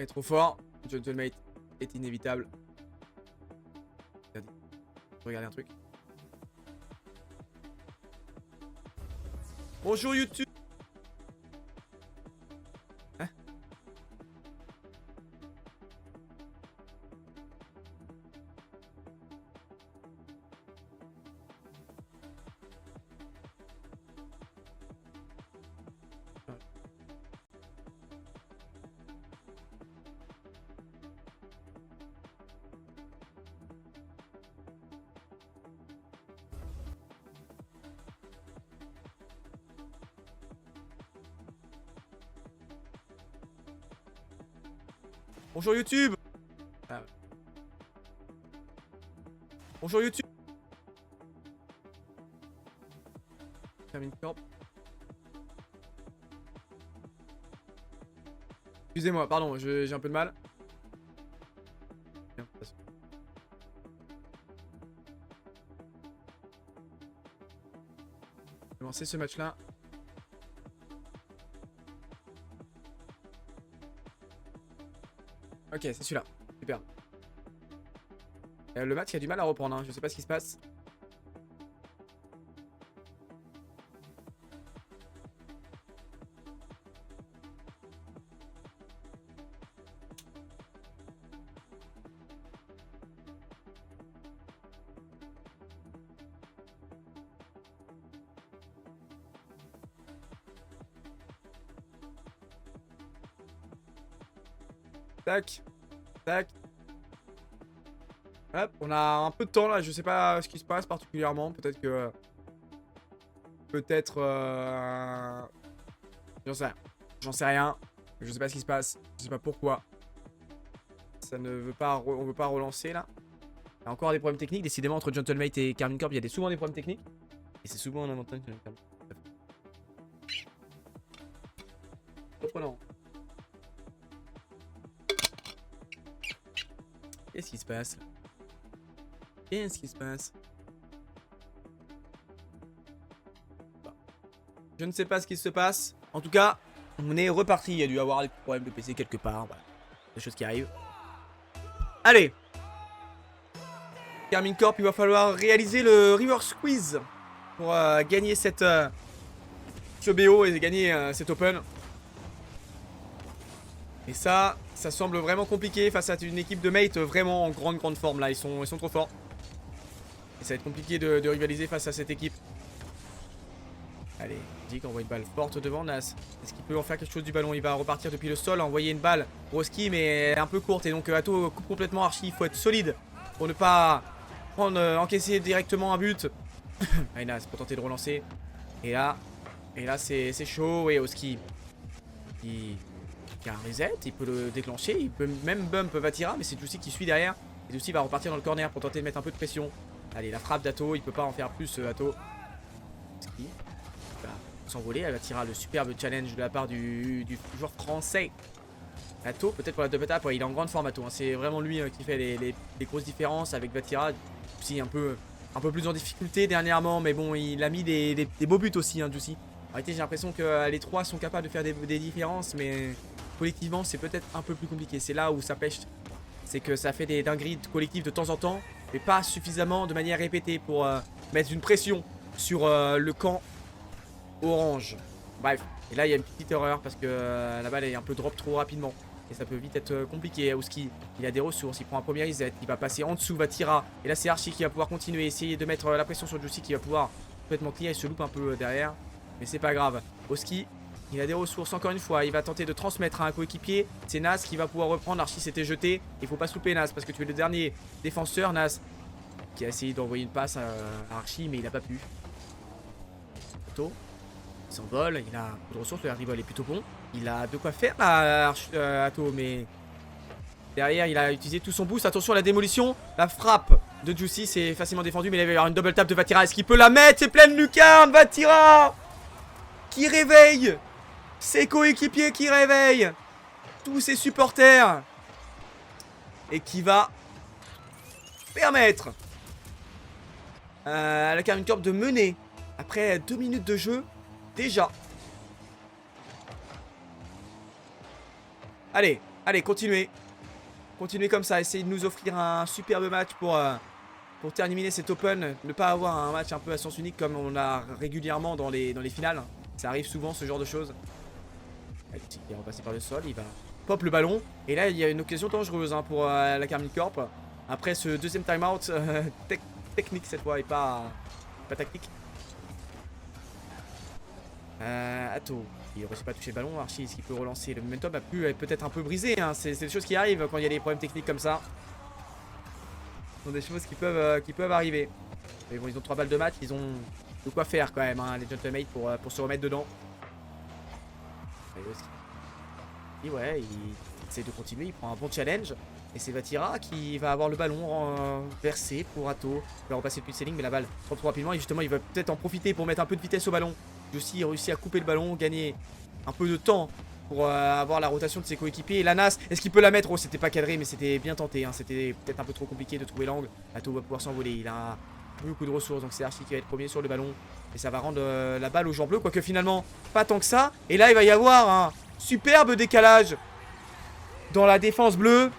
trop fort. Gentlemate est inévitable. Regardez un truc. Bonjour YouTube. Hein? Bonjour YouTube. Ah. Bonjour YouTube. Carmine Corp. Excusez-moi, pardon, j'ai un peu de mal. Bien, je vais lancer ce match-là. Ok, c'est celui-là. Super. Le match, il a du mal à reprendre, hein. Je sais pas ce qui se passe. Tac. Tac. Hop, on a un peu de temps là, je sais pas ce qui se passe particulièrement. Peut-être que... Peut-être... J'en sais rien. J'en sais rien. Je sais pas ce qui se passe. Je sais pas pourquoi. Ça ne veut pas... On veut pas relancer là. Il y a encore des problèmes techniques. Décidément, entre Gentlemate et Carmine Corp, il y a souvent des problèmes techniques. Et c'est souvent un avantage. Reprenons. Qu'est-ce qui se passe là? Qu'est-ce qui se passe? Je ne sais pas ce qui se passe. En tout cas, on est reparti. Il y a dû avoir des problèmes de PC quelque part. Voilà. Des choses qui arrivent. Allez. Carmine Corp, il va falloir réaliser le River Squeeze pour gagner cette ce BO et gagner cet Open. Et ça semble vraiment compliqué face à une équipe de mates vraiment en grande forme là. Ils sont trop forts. Et ça va être compliqué de rivaliser face à cette équipe. Allez, Dick envoie une balle forte devant Nas. Est-ce qu'il peut en faire quelque chose du ballon? Il va repartir depuis le sol, envoyer une balle Broski, mais un peu courte. Et donc Atto coupe complètement Archie. Il faut être solide pour ne pas encaisser directement un but. Allez, Nas pour tenter de relancer. Et là c'est chaud. Et Oski qui a un reset, il peut le déclencher. Il peut même bump Vatira, mais c'est Juicy qui suit derrière. Et Juicy va repartir dans le corner pour tenter de mettre un peu de pression. Allez, la frappe d'Atto, il peut pas en faire plus Atto. Oski va s'envoler, elle va tirer le superbe challenge de la part du joueur français. Atto, peut-être pour la double tap, ouais, il est en grande forme Atto, hein. C'est vraiment lui qui fait les grosses différences avec Vatira. Aussi un peu plus en difficulté dernièrement, mais bon, il a mis des beaux buts aussi, hein, Juicy. En réalité, j'ai l'impression que les trois sont capables de faire des différences, mais collectivement, c'est peut-être un peu plus compliqué. C'est là où ça pêche. C'est que ça fait des dingueries collectives de temps en temps, mais pas suffisamment de manière répétée pour mettre une pression sur le camp orange. Bref, et là, il y a une petite erreur parce que la balle est un peu drop trop rapidement. Et ça peut vite être compliqué. Aouski, il a des ressources, il prend un premier reset, il va passer en dessous, Vatira. Et là, c'est Archie qui va pouvoir continuer, essayer de mettre la pression sur Juicy qui va pouvoir complètement clear. Il se loupe un peu derrière. Mais c'est pas grave. Oski, il a des ressources encore une fois. Il va tenter de transmettre à un coéquipier. C'est Nas qui va pouvoir reprendre. Archie s'était jeté. Il faut pas se louper Nas parce que tu es le dernier défenseur. Nas qui a essayé d'envoyer une passe à Archie mais il a pas pu. Atto, il s'envole. Il a beaucoup de ressources. Le rival est plutôt bon. Il a de quoi faire là, Atto, mais derrière il a utilisé tout son boost. Attention à la démolition. La frappe de Juicy c'est facilement défendu. Mais il va y avoir une double tap de Vatira. Est-ce qu'il peut la mettre? C'est pleine lucarne. Vatira qui réveille ses coéquipiers, qui réveille tous ses supporters et qui va permettre à la Carmine Corp de mener après 2 minutes de jeu déjà. Allez, continuez. Continuez comme ça, essayez de nous offrir un superbe match pour terminer cet Open. Ne pas avoir un match un peu à sens unique comme on a régulièrement dans les finales. Ça arrive souvent ce genre de choses. Allez, il est repassé par le sol, il va pop le ballon. Et là il y a une occasion dangereuse hein, pour la Carmine Corp. Après ce deuxième timeout technique cette fois et pas tactique. Atto, il ne réussit pas à toucher le ballon. Archie, est-ce qu'il peut relancer? Le momentum a pu être peut-être un peu brisé. Hein. C'est des choses qui arrivent quand il y a des problèmes techniques comme ça. Ce sont des choses qui peuvent arriver. Mais bon, ils ont 3 balles de match, ils ont de quoi faire quand même, hein, les Gentlemates pour se remettre dedans. Et ouais, il essaie de continuer, il prend un bon challenge. Et c'est Vatira qui va avoir le ballon versé pour Atto. Il va repasser depuis le ceiling, mais la balle trop rapidement. Et justement, il va peut-être en profiter pour mettre un peu de vitesse au ballon. Jussi réussit à couper le ballon, gagner un peu de temps pour avoir la rotation de ses coéquipiers. Et la Nas, est-ce qu'il peut la mettre? Oh, c'était pas cadré, mais c'était bien tenté. Hein. C'était peut-être un peu trop compliqué de trouver l'angle. Atto va pouvoir s'envoler. Il a beaucoup de ressources, donc c'est Archie qui va être premier sur le ballon. Et ça va rendre la balle au joueur bleu, quoique finalement, pas tant que ça. Et là, il va y avoir un superbe décalage dans la défense bleue.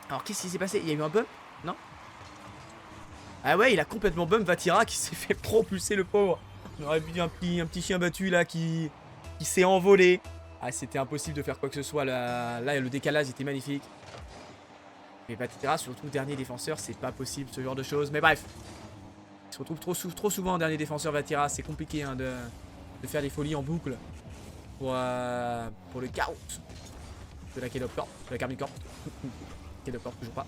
Alors, qu'est-ce qui s'est passé? Il y a eu un bump? Non? Ah ouais, il a complètement bump Vatira qui s'est fait propulser le pauvre. On aurait vu un petit chien battu là qui s'est envolé. Ah, c'était impossible de faire quoi que ce soit. Là, le décalage était magnifique. Mais Vatira, surtout dernier défenseur, c'est pas possible ce genre de choses. Mais bref, il se retrouve trop souvent en dernier défenseur Vatira. C'est compliqué hein, de faire des folies en boucle pour le carotte. de la K-Dop Corp, de la Karmine Corp. K-Dop Corp, toujours pas.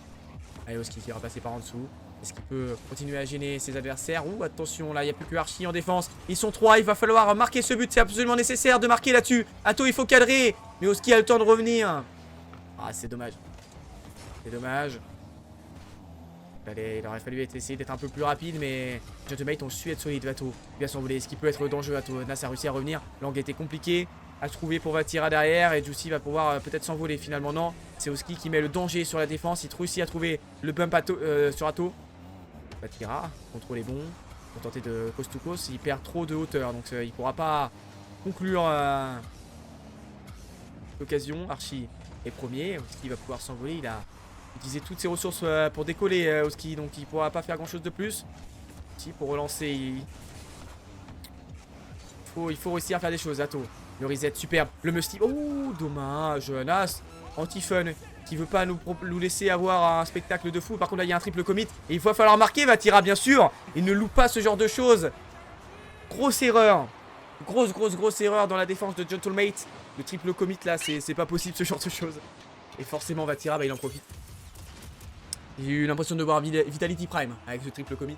Allez, Oski qui va passer par en dessous. Est-ce qu'il peut continuer à gêner ses adversaires? Ouh, attention, là, il n'y a plus que Archie en défense. Ils sont 3, il va falloir marquer ce but. C'est absolument nécessaire de marquer là-dessus. Atto, il faut cadrer. Mais Oski a le temps de revenir. Ah, c'est dommage. C'est dommage. Allez, il aurait fallu essayer d'être un peu plus rapide, mais Gentlemate ont su être solide. Atto, il va s'envoler. Est-ce qu'il peut être dangereux? Atto, Nas a réussi à revenir. L'angle était compliqué à trouver pour Vatira derrière. Et Juicy va pouvoir peut-être s'envoler finalement. Non, c'est Oski qui met le danger sur la défense. Il réussit à trouver le bump sur Atto. Vatira, contrôle est bon. Pour tenter de coast to coast, il perd trop de hauteur. Donc il pourra pas conclure l'occasion. Archie est premier. Oski va pouvoir s'envoler. Il a utilisé toutes ses ressources pour décoller Oski. Donc il pourra pas faire grand chose de plus. Si, pour relancer, il faut réussir à faire des choses. Atto, le reset superbe. Le musty. Oh, dommage. Nas, anti-fun, qui veut pas nous laisser avoir un spectacle de fou. Par contre là il y a un triple commit et il va falloir marquer. Vatira bien sûr. Il ne loupe pas ce genre de choses. Grosse erreur. Grosse erreur dans la défense de Gentlemate. Le triple commit là c'est pas possible ce genre de choses. Et forcément Vatira il en profite. J'ai eu l'impression de voir Vitality Prime avec ce triple commit.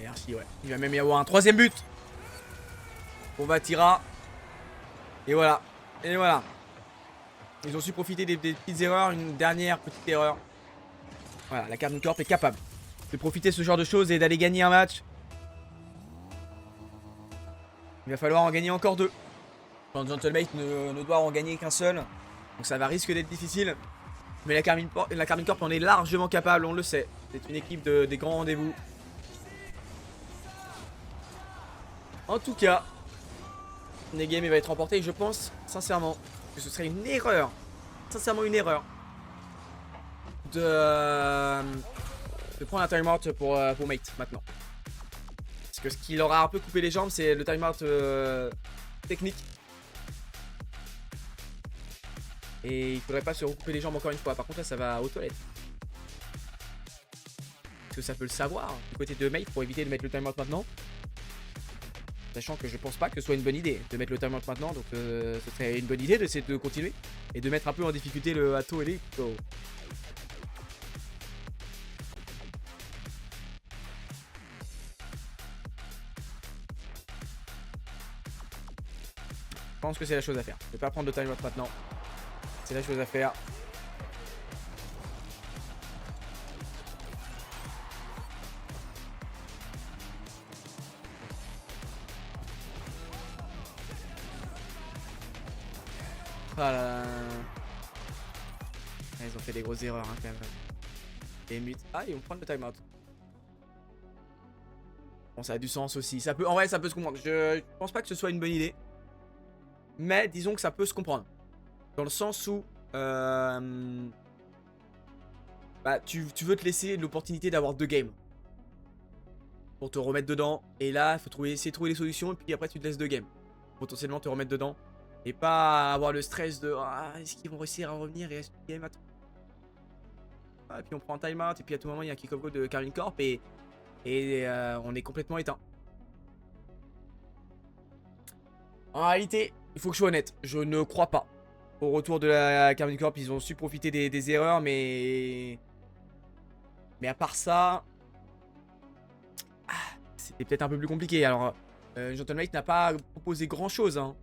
Et Archie, ouais. Il va même y avoir un troisième but pour Vatira. Et voilà. Et voilà. Ils ont su profiter des petites erreurs. Une dernière petite erreur. Voilà, la Karmine Corp est capable de profiter de ce genre de choses et d'aller gagner un match. Il va falloir en gagner encore 2. Quand Gentlemate ne doit en gagner qu'un seul. Donc ça va risque d'être difficile. Mais la Karmine Corp en est largement capable, on le sait. C'est une équipe des grands rendez-vous. En tout cas, le game va être remporté et je pense sincèrement que ce serait une erreur. Sincèrement une erreur. De prendre un timeout pour Mate maintenant. Parce que ce qui leur a un peu coupé les jambes, c'est le timeout technique. Et il faudrait pas se recouper les jambes encore une fois. Par contre là ça va aux toilettes. Est-ce que ça peut le savoir du côté de Mate pour éviter de mettre le timeout maintenant? Sachant que je pense pas que ce soit une bonne idée de mettre le timeout maintenant. Donc ce serait une bonne idée d'essayer de continuer. Et de mettre un peu en difficulté le Atto et les Go. Je pense que c'est la chose à faire. Ne pas prendre de timeout maintenant. C'est la chose à faire. Ah là là. Ils ont fait des grosses erreurs hein, quand même. Et mute. Ah, ils vont prendre le timeout. Bon, ça a du sens aussi. Ça peut, en vrai, ça peut se comprendre. Je pense pas que ce soit une bonne idée. Mais disons que ça peut se comprendre. Dans le sens où bah, tu veux te laisser l'opportunité d'avoir 2 games. Pour te remettre dedans. Et là, il faut essayer de trouver les solutions. Et puis après, tu te laisses 2 games. Potentiellement te remettre dedans. Et pas avoir le stress de est-ce qu'ils vont réussir à revenir et est-ce que game attends. Et puis on prend un timeout. Et puis à tout moment, il y a un kick-off goal de Karmine Corp. Et on est complètement éteint. En réalité, il faut que je sois honnête. Je ne crois pas. Au retour de la Karmine Corp, ils ont su profiter des erreurs, mais à part ça, c'était peut-être un peu plus compliqué. Alors, Gentlemate n'a pas proposé grand chose hein,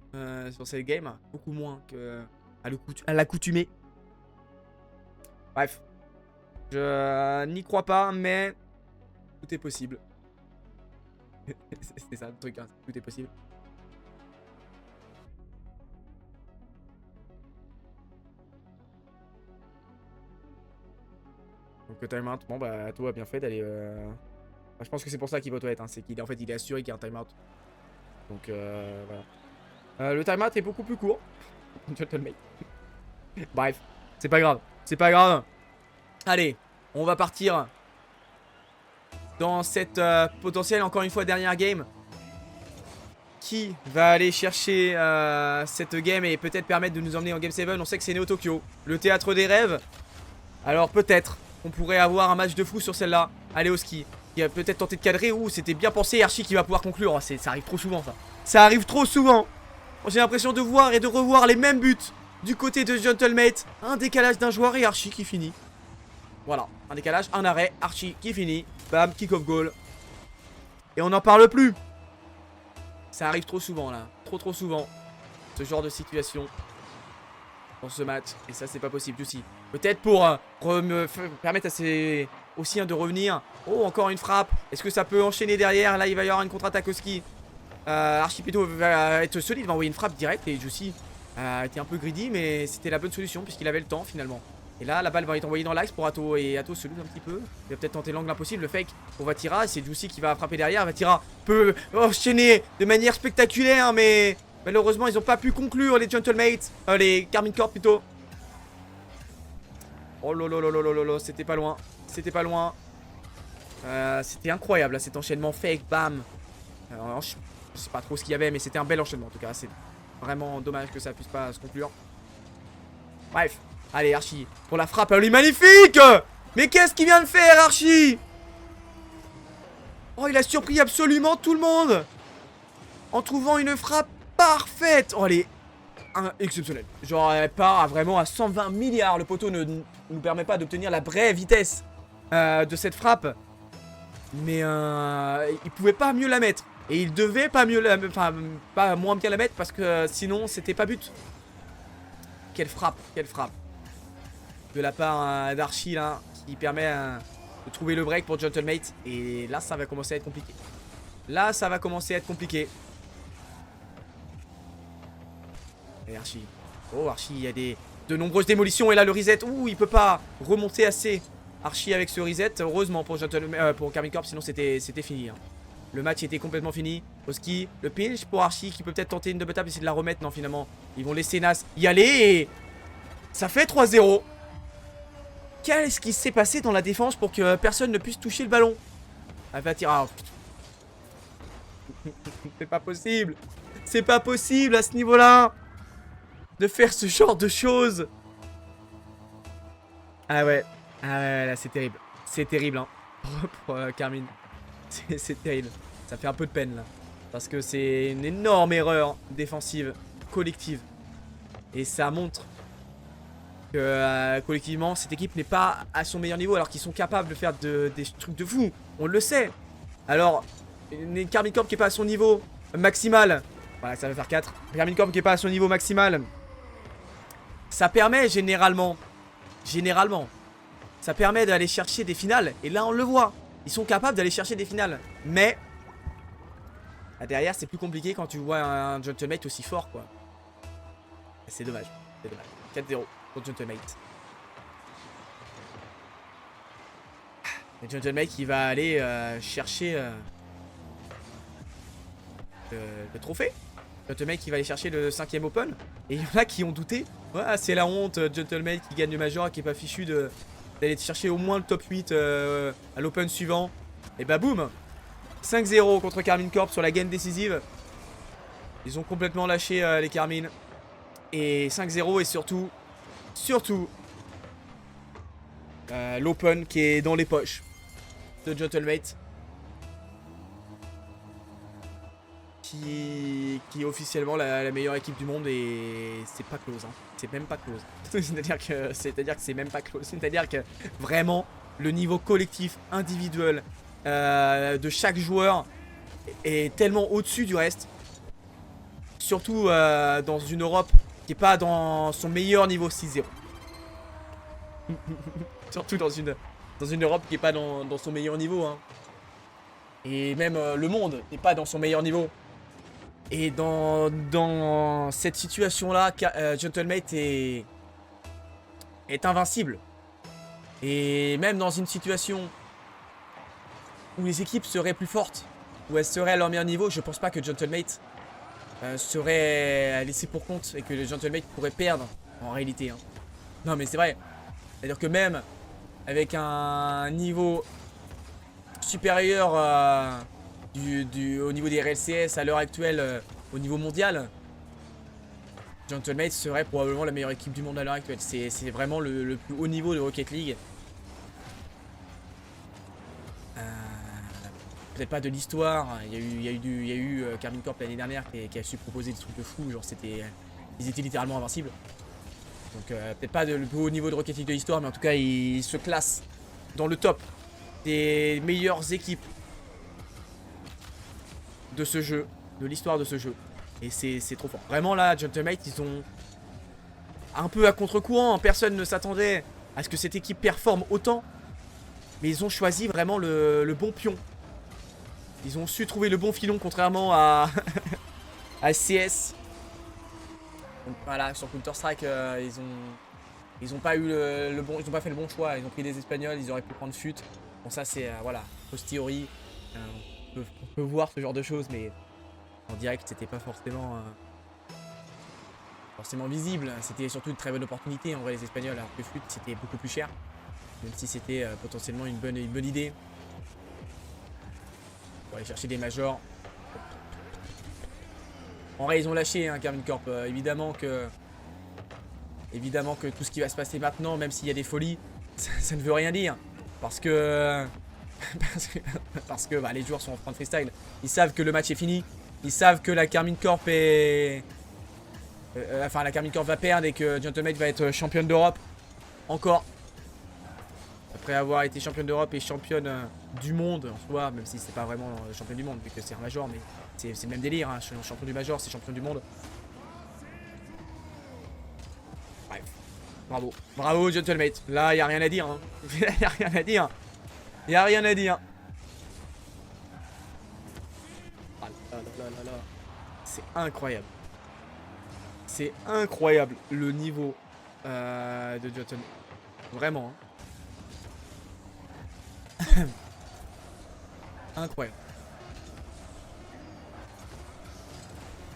sur cette game, beaucoup moins qu'à l'accoutumée. Bref, je n'y crois pas, mais tout est possible. C'est ça le truc, hein, tout est possible. Donc le timeout, bon bah tout a bien fait d'aller... Enfin, je pense que c'est pour ça qu'il va aux toilettes, hein. C'est qu'il il est assuré qu'il y a un timeout. Donc voilà. Le timeout est beaucoup plus court. Bref, c'est pas grave. C'est pas grave. Allez, on va partir dans cette potentielle, encore une fois, dernière game. Qui va aller chercher cette game et peut-être permettre de nous emmener en Game 7? On sait que c'est Neo Tokyo, le théâtre des rêves. Alors peut-être On pourrait avoir un match de fou sur celle-là. Allez, au ski. Il a peut-être tenté de cadrer. Ouh, c'était bien pensé. Archie qui va pouvoir conclure. Oh, ça arrive trop souvent, ça. Ça arrive trop souvent. J'ai l'impression de voir et de revoir les mêmes buts du côté de Gentlemate. Un décalage d'un joueur et Archie qui finit. Voilà, un décalage, un arrêt. Archie qui finit. Bam, kick-off goal. Et on n'en parle plus. Ça arrive trop souvent, là. Trop souvent. Ce genre de situation. Dans ce match. Et ça, c'est pas possible aussi. Peut-être pour me permettre à ces aussi de revenir. Oh, encore une frappe. Est-ce que ça peut enchaîner derrière? Là, il va y avoir une contre-attaque au ski. Archie plutôt va être solide. Il va envoyer une frappe directe. Et Juicy a été un peu greedy. Mais c'était la bonne solution puisqu'il avait le temps finalement. Et là, la balle va être envoyée dans l'axe pour Atto. Et Atto se loue un petit peu. Il va peut-être tenter l'angle impossible. Le fake pour Vatira. C'est Juicy qui va frapper derrière. Vatira peut enchaîner de manière spectaculaire. Mais malheureusement, ils n'ont pas pu conclure les Gentlemates. Les Karmine Corp plutôt. Oh lolo, c'était pas loin. C'était pas loin. C'était incroyable là, cet enchaînement fake, bam. Je sais pas trop ce qu'il y avait, mais c'était un bel enchaînement en tout cas. C'est vraiment dommage que ça puisse pas se conclure. Bref, allez Archie pour la frappe, elle est magnifique. Mais qu'est-ce qu'il vient de faire Archie? Oh, il a surpris absolument tout le monde en trouvant une frappe parfaite. Oh, elle est exceptionnelle. Genre, elle part vraiment à 120 milliards. Le poteau ne nous permet pas d'obtenir la vraie vitesse de cette frappe. Mais il pouvait pas mieux la mettre. Et il devait pas mieux la... Enfin, pas moins bien la mettre parce que sinon, c'était pas but. Quelle frappe, quelle frappe. De la part d'Archie, là, qui permet de trouver le break pour Gentlemate. Et là, ça va commencer à être compliqué. Là, ça va commencer à être compliqué. Et Archie. Oh, Archie, il y a de nombreuses démolitions. Et là, le reset. Ouh, il peut pas remonter assez. Archie avec ce reset. Heureusement pour Karmine Corp, sinon c'était fini. Hein. Le match était complètement fini. Au ski, le pinch pour Archie qui peut peut-être tenter une double tap et essayer de la remettre. Non, finalement, ils vont laisser Nas y aller. Et ça fait 3-0. Qu'est-ce qui s'est passé dans la défense pour que personne ne puisse toucher le ballon? Elle va tirer. C'est pas possible. C'est pas possible à ce niveau-là de faire ce genre de choses. Ah ouais, là c'est terrible. C'est terrible hein. Pour Karmine. C'est terrible. Ça fait un peu de peine là. Parce que c'est une énorme erreur défensive collective. Et ça montre que collectivement cette équipe n'est pas à son meilleur niveau. Alors qu'ils sont capables de faire des trucs de fou. On le sait. Alors, une Karmine Corp qui est pas à son niveau maximal. Voilà, ça va faire 4. Karmine Corp qui est pas à son niveau maximal. Ça permet généralement, ça permet d'aller chercher des finales. Et là on le voit, ils sont capables d'aller chercher des finales. Mais là, derrière c'est plus compliqué quand tu vois un Gentlemate aussi fort quoi. C'est dommage, c'est dommage. 4-0 pour Gentlemate. Le Gentlemate qui va aller chercher le trophée. Gentlemate qui va aller chercher le 5ème Open. Et il y en a qui ont douté. Ouais, c'est la honte, Gentlemate qui gagne le Major et qui est pas fichu d'aller chercher au moins le top 8 à l'Open suivant. Et bah boum, 5-0 contre Karmine Corp sur la game décisive. Ils ont complètement lâché les Karmine. Et 5-0 et surtout l'Open qui est dans les poches de Gentlemate. Qui est officiellement la meilleure équipe du monde et c'est pas close hein. C'est même pas close. C'est-à-dire que c'est même pas close. C'est-à-dire que vraiment le niveau collectif, individuel de chaque joueur est tellement au-dessus du reste. Surtout dans une Europe qui est pas dans son meilleur niveau 6-0. Surtout dans une Europe qui est pas dans son meilleur niveau hein. Et même le monde n'est pas dans son meilleur niveau. Et dans cette situation-là, Gentlemate est invincible. Et même dans une situation où les équipes seraient plus fortes, où elles seraient à leur meilleur niveau, je pense pas que Gentlemate serait laissé pour compte et que le Gentlemate pourrait perdre en réalité. Hein. Non mais c'est vrai. C'est-à-dire que même avec un niveau supérieur au niveau des RLCS à l'heure actuelle au niveau mondial, Gentlemate serait probablement la meilleure équipe du monde à l'heure actuelle. C'est vraiment le plus haut niveau de Rocket League. peut-être pas de l'histoire. Il y a eu Carmine Corp l'année dernière qui a su proposer des trucs de fou. Genre, ils étaient littéralement invincibles. Donc, peut-être pas le plus haut niveau de Rocket League de l'histoire, mais en tout cas, ils se classent dans le top des meilleures équipes de ce jeu, de l'histoire de ce jeu. Et c'est trop fort. Vraiment, là, Gentlemate, ils ont un peu à contre-courant. Personne ne s'attendait à ce que cette équipe performe autant. Mais ils ont choisi vraiment le bon pion. Ils ont su trouver le bon filon, contrairement à à CS. Donc voilà, sur Counter-Strike, ils ont pas eu ils ont pas fait le bon choix. Ils ont pris des Espagnols, ils auraient pu prendre FUT. Bon, ça c'est voilà, post-théorie. On peut voir ce genre de choses, mais en direct c'était pas forcément visible. C'était surtout une très bonne opportunité en vrai, les Espagnols, alors que FUT c'était beaucoup plus cher. Même si c'était potentiellement une bonne idée. Pour aller chercher des majors. En vrai, ils ont lâché hein, Carmine Corp. Évidemment que tout ce qui va se passer maintenant, même s'il y a des folies, ça ne veut rien dire. Parce que bah, les joueurs sont en train de freestyle. Ils savent que le match est fini. Ils savent que la Carmine Corp est... enfin, la Carmine Corp va perdre et que Gentlemate va être championne d'Europe. Encore. Après avoir été championne d'Europe et championne du monde en soi, même si c'est pas vraiment championne du monde vu que c'est un major, mais c'est le même délire, hein. Champion du major, c'est champion du monde. Bref, bravo, bravo Gentlemate. Là, y a rien à dire, hein. Y a rien à dire. Y a rien à dire. Ah là là là là. C'est incroyable. C'est incroyable le niveau de Gentlemate. Vraiment. Hein. Incroyable.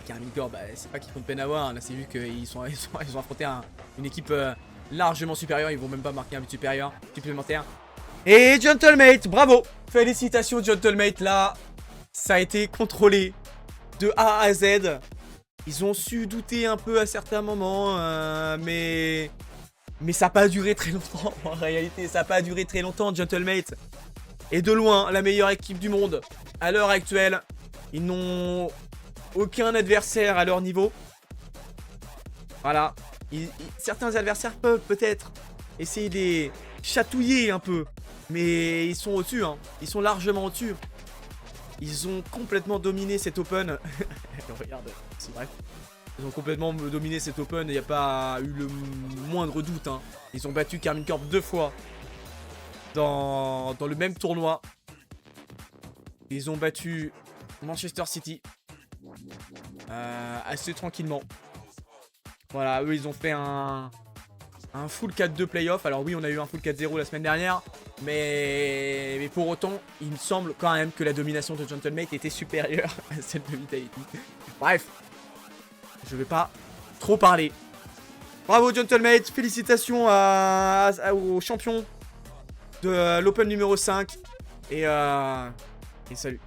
Carmine Corp, bah, c'est pas qu'ils font de peine à voir. Là, c'est vu qu'ils ont affronté une équipe largement supérieure. Ils vont même pas marquer un but supérieur supplémentaire. Et Gentlemate, bravo. Félicitations Gentlemate. Là, ça a été contrôlé de A à Z. Ils ont su douter un peu à certains moments, mais ça n'a pas duré très longtemps. En réalité, ça n'a pas duré très longtemps. Gentlemate est de loin la meilleure équipe du monde à l'heure actuelle. Ils n'ont aucun adversaire à leur niveau. Voilà. Certains adversaires peuvent peut-être essayer de les chatouiller un peu. Mais ils sont au-dessus. Hein. Ils sont largement au-dessus. Ils ont complètement dominé cet open. Regarde, c'est vrai. Ils ont complètement dominé cet open. Il n'y a pas eu le moindre doute. Hein. Ils ont battu Carmine Corp 2 fois. Dans le même tournoi. Ils ont battu Manchester City. Assez tranquillement. Voilà, eux ils ont fait un full 4-2 playoff. Alors oui, on a eu un full 4-0 la semaine dernière. Mais pour autant, il me semble quand même que la domination de Gentlemate était supérieure à celle de Vitality. Bref, je vais pas trop parler. Bravo Gentlemate, félicitations aux champions de l'Open numéro 5. Et salut.